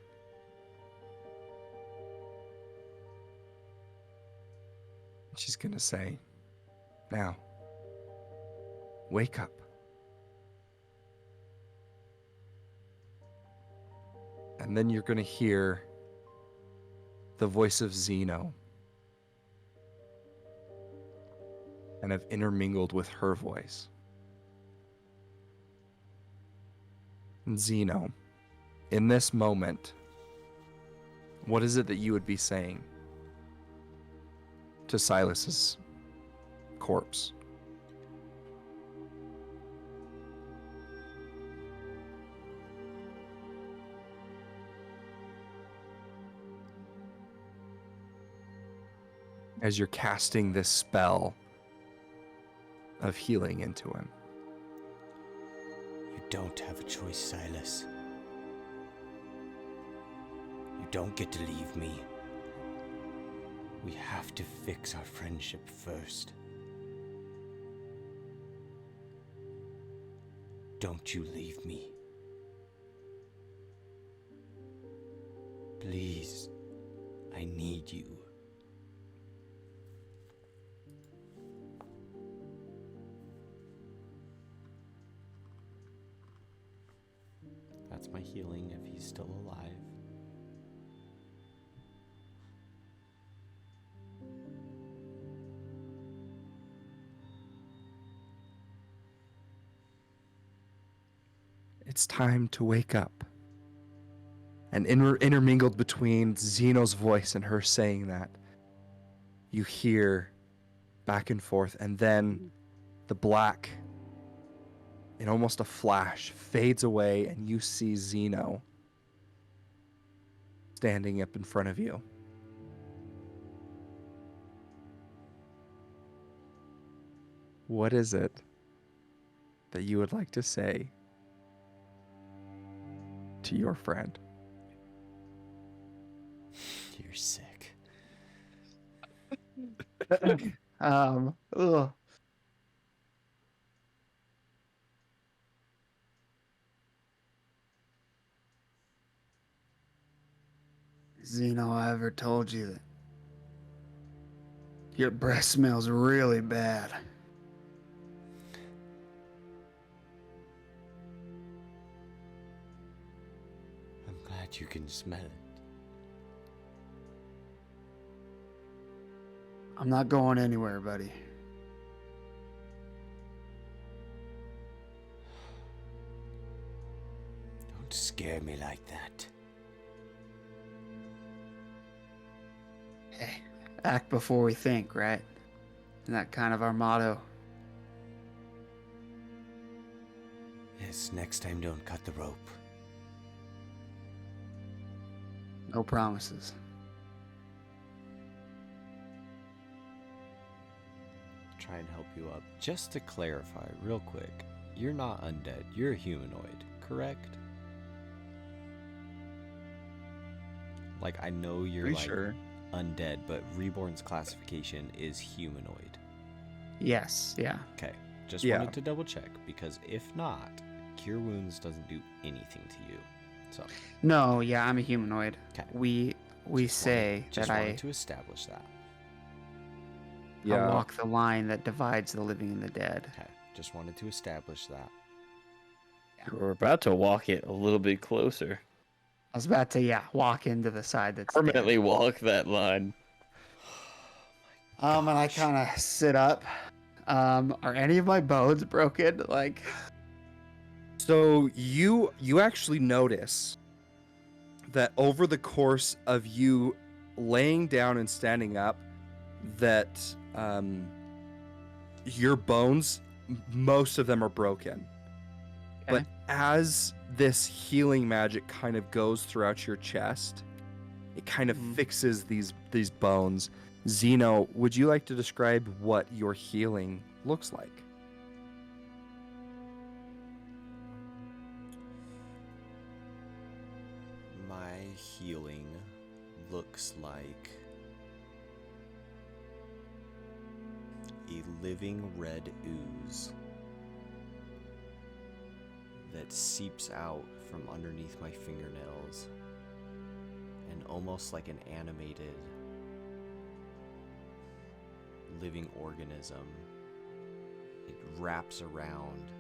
She's gonna say, "Now, wake up." And then you're gonna hear the voice of Zeno and have intermingled with her voice. And Zeno, in this moment, what is it that you would be saying to Silas's corpse? As you're casting this spell of healing into him. You don't have a choice, Silas. You don't get to leave me. We have to fix our friendship first. Don't you leave me. Please, I need you. That's my healing if he's still alive. It's time to wake up. And intermingled between Zeno's voice and her saying that, you hear back and forth, and then the black, in almost a flash, fades away, and you see Zeno standing up in front of you. What is it that you would like to say to your friend? You're sick. Ugh. Zeno, I ever told you that your breath smells really bad. I'm glad you can smell it. I'm not going anywhere, buddy. Don't scare me like that. Hey, act before we think, right? Isn't that kind of our motto? Yes, next time don't cut the rope. No promises. Try and help you up. Just to clarify, real quick, you're not undead. You're a humanoid, correct? Like, I know you're Pretty like sure. undead, but Reborn's classification is humanoid. Yes, yeah. Okay, just Yeah. wanted to double check, because if not, Cure Wounds doesn't do anything to you. So, No, yeah, I'm a humanoid. okay. We say Just that wanted to establish that. I Yeah. walk the line that divides the living and the dead. Okay, just wanted to establish that. We're about to walk it a little bit closer. I was about to, walk into the side that's Permanently walk that line. dead. And I kind of sit up. Are any of my bones broken? Like, So you actually notice that over the course of you laying down and standing up, that your bones, most of them are broken. But as this healing magic kind of goes throughout your chest, it kind of fixes these bones. Zeno, would you like to describe what your healing looks like? My healing looks like a living red ooze that seeps out from underneath my fingernails, and almost like an animated living organism, it wraps around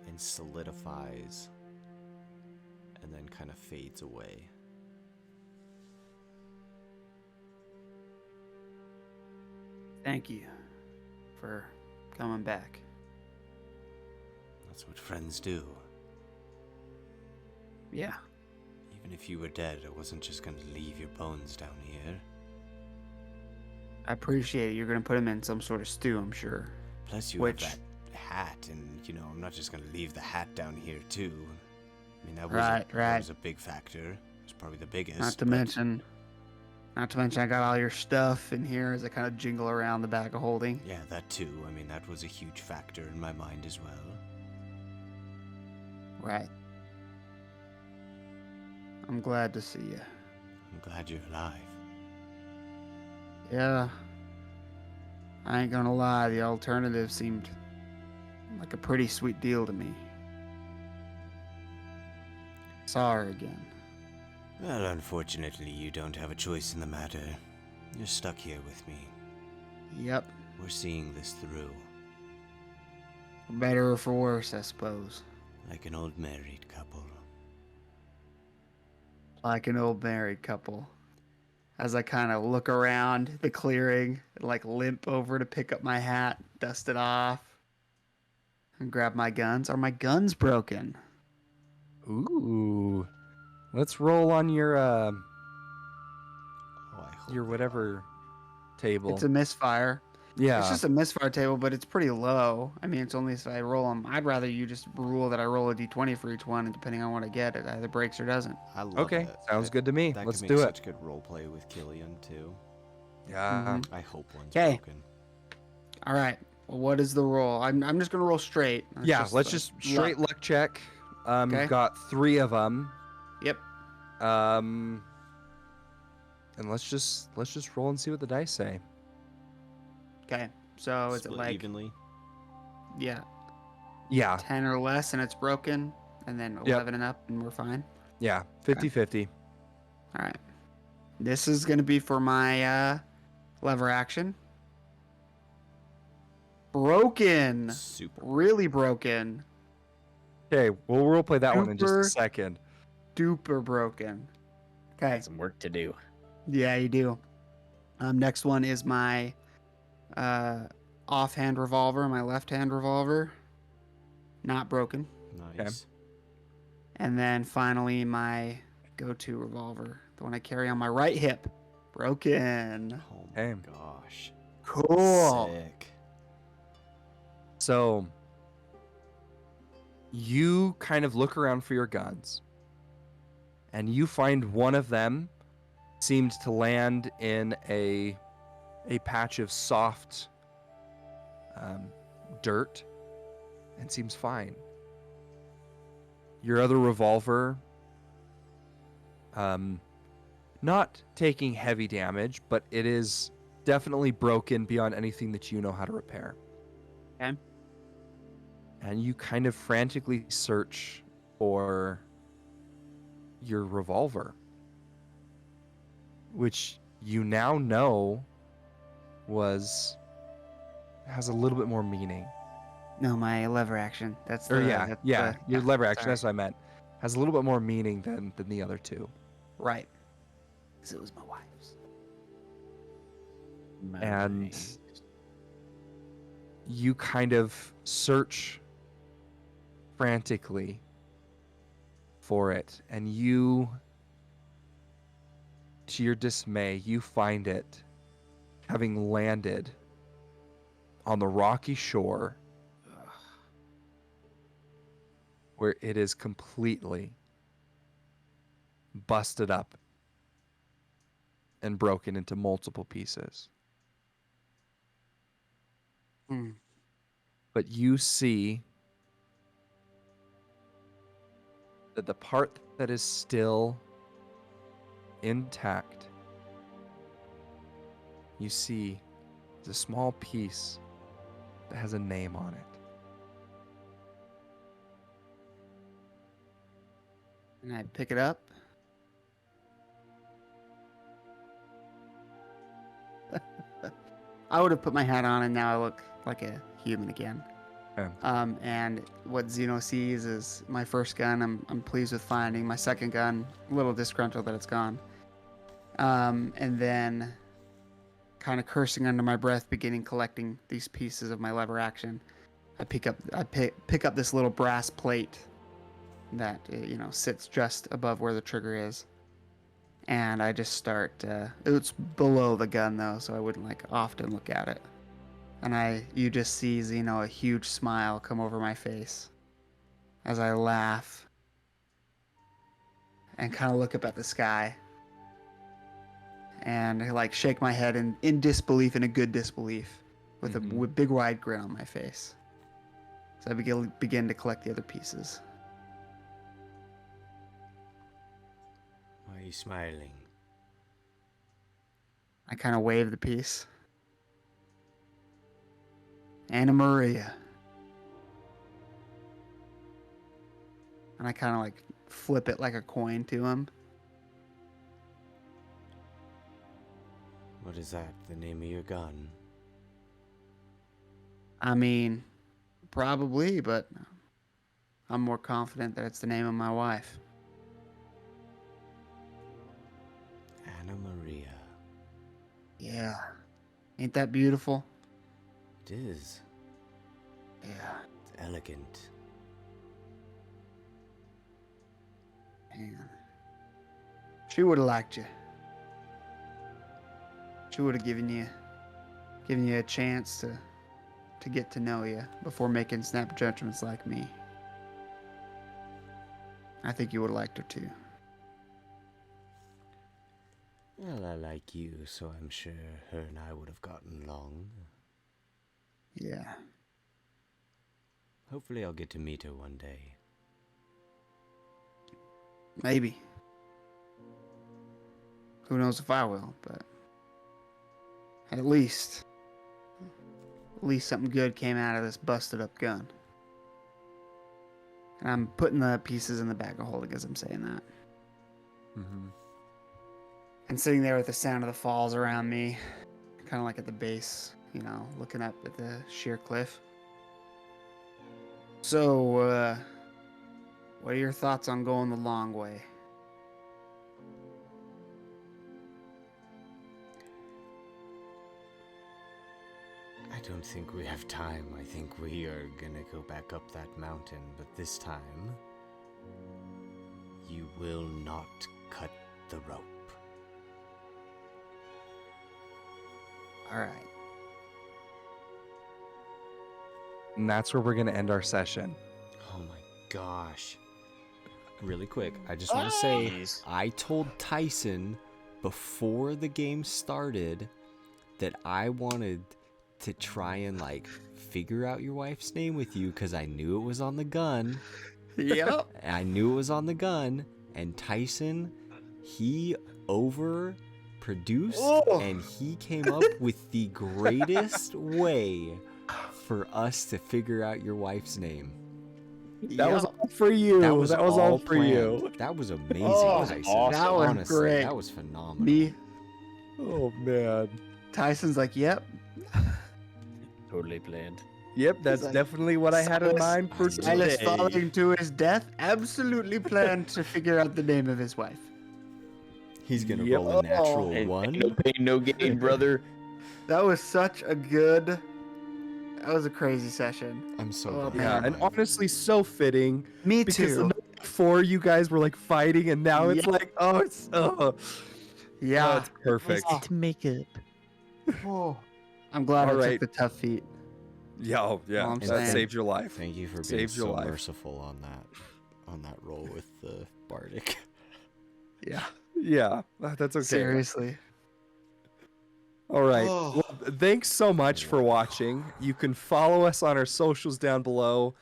and solidifies and then kind of fades away. thank you for coming back. That's what friends do. Yeah. Even if you were dead, I wasn't just gonna leave your bones down here. I appreciate it. You're going to put him in some sort of stew, I'm sure. Plus you Which- have that hat, and I'm not just gonna leave the hat down here too. I mean, that was Right, that right. was a big factor. It was probably the biggest. Not to but mention, I got all your stuff in here as I kind of jingle around the bag of holding. Yeah, that too. I mean, that was a huge factor in my mind as well. Right. I'm glad to see you. I'm glad you're alive. Yeah. I ain't gonna lie, the alternative seemed like a pretty sweet deal to me. Saw her again. Well, unfortunately, you don't have a choice in the matter. You're stuck here with me. Yep. We're seeing this through, For better or for worse, I suppose. like an old married couple. Like an old married couple. As I kind of look around the clearing, and like limp over to pick up my hat, dust it off, and grab my guns. Are my guns broken? Ooh. Let's roll on your Oh, I hope your they whatever table. It's a misfire. Yeah. It's just a misfire table, but it's pretty low. I mean, it's only if I roll them. I'd rather you just rule that I roll a d20 for each one, and depending on what I get, it either breaks or doesn't. I love Okay, it. sounds good to me. That Let's could do make it. such good role play with Killian too. Yeah. I hope one's 'Kay. broken. All right. Well, what is the roll? I'm just gonna roll straight. It's Yeah, let's like just straight luck check. Okay. Got 3 of them. Yep. And let's just roll and see what the dice say. Okay. So is it Split like evenly? yeah, Yeah. 10 or less and it's broken, and then 11 and up and we're fine? Yeah. 50-50. All right. This is going to be for my lever action. Broken. Super. Really broken. Okay, we'll roleplay that one in just a Super- second. Duper broken. Okay. Got some work to do. Yeah, you do. Next one is my offhand revolver, my left-hand revolver. Not broken. Nice. And then finally my go-to revolver, the one I carry on my right hip. Broken. Oh my Okay. gosh. Cool. Sick. So you kind of look around for your guns, and you find one of them seemed to land in a patch of soft dirt and seems fine. Your other revolver, not taking heavy damage, but it is definitely broken beyond anything that you know how to repair. Okay. And you kind of frantically search for your revolver, which you now know has a little bit more meaning. No, my lever action. That's the. Or your lever action. sorry. That's what I meant. Has a little bit more meaning than the other two. Right. Because it was my wife's. And Nice. you kind of search frantically for it, and you, to your dismay, you find it having landed on the rocky shore where it is completely busted up and broken into multiple pieces. Hmm. But you see that the part that is still intact, you see the small piece that has a name on it. And I pick it up. I would have put my hat on, and now I look like a human again. Okay. And what Zeno sees is my first gun. I'm pleased with finding my second gun. A little disgruntled that it's gone. And then, kind of cursing under my breath, beginning collecting these pieces of my lever action. I pick up this little brass plate that sits just above where the trigger is, and I just start. It's below the gun though, so I wouldn't often look at it. And you just see a huge smile come over my face as I laugh and kind of look up at the sky and shake my head in disbelief, in a good disbelief, with a big wide grin on my face. So I begin to collect the other pieces. Why are you smiling? I kind of wave the piece. Anna Maria. And I kind of flip it like a coin to him. What is that? The name of your gun? I mean, probably, but I'm more confident that it's the name of my wife. Anna Maria. Yeah. Ain't that beautiful? It is. Yeah. It's elegant. Man. She would have liked you. She would have given you a chance to get to know you before making snap judgments like me. I think you would have liked her too. Well, I like you, so I'm sure her and I would have gotten along. Yeah. Hopefully I'll get to meet her one day. Maybe. Who knows if I will, but at least something good came out of this busted up gun. And I'm putting the pieces in the bag of holding as I'm saying that. Mm-hmm. and sitting there with the sound of the falls around me, kind of like at the base, looking up at the sheer cliff. So, what are your thoughts on going the long way? I don't think we have time. I think we are gonna go back up that mountain, but this time, you will not cut the rope. All right. And that's where we're going to end our session. Oh my gosh. Really quick, I just want to say, Jeez. I told Tyson before the game started that I wanted to try and like figure out your wife's name with you because I knew it was on the gun. Yep. I knew it was on the gun, and Tyson, he overproduced, and he came up with the greatest way for us to figure out your wife's name. That was all for you. That was all for planned. you. That was amazing, Oh, Tyson. awesome. That was Honestly, great. that was phenomenal. Me, Oh, man. Tyson's like, yep. Totally planned. Yep, that's like, definitely what I had in mind for Silas today. falling to his death absolutely planned to figure out the name of his wife. He's gonna Yep. roll a natural Ain't one. no pain, no gain, brother. That was such a good. That was a crazy session. I'm so Oh, glad. Yeah, man. and honestly, so fitting. Me Because the too. night before you guys were like fighting, and now it's Yep. like, Yeah. it's perfect. to make it. Oh, I'm glad All I right. took the tough feat. Yeah, All I'm that saying. saved your life. Thank you for being Saved your so life. merciful on that roll with the bardic. Yeah. Yeah, that's okay. Seriously. All right. Oh. Well, thanks so much for watching. You can follow us on our socials down below.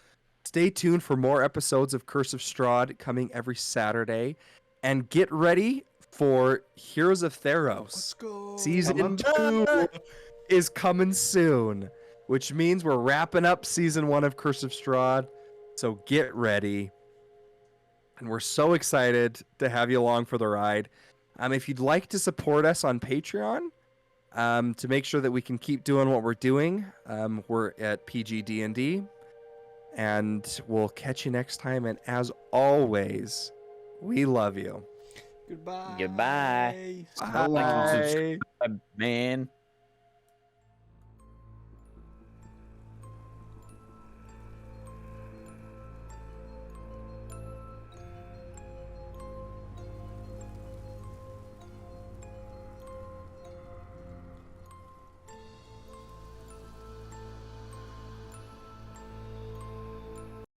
Stay tuned for more episodes of Curse of Strahd coming every Saturday. And get ready for Heroes of Theros. go. Season 2 is coming soon, which means we're wrapping up Season 1 of Curse of Strahd. So get ready. And we're so excited to have you along for the ride. If you'd like to support us on Patreon, to make sure that we can keep doing what we're doing, we're at PG-DND. And we'll catch you next time. And as always, we love you. Goodbye. Goodbye. Bye. Man.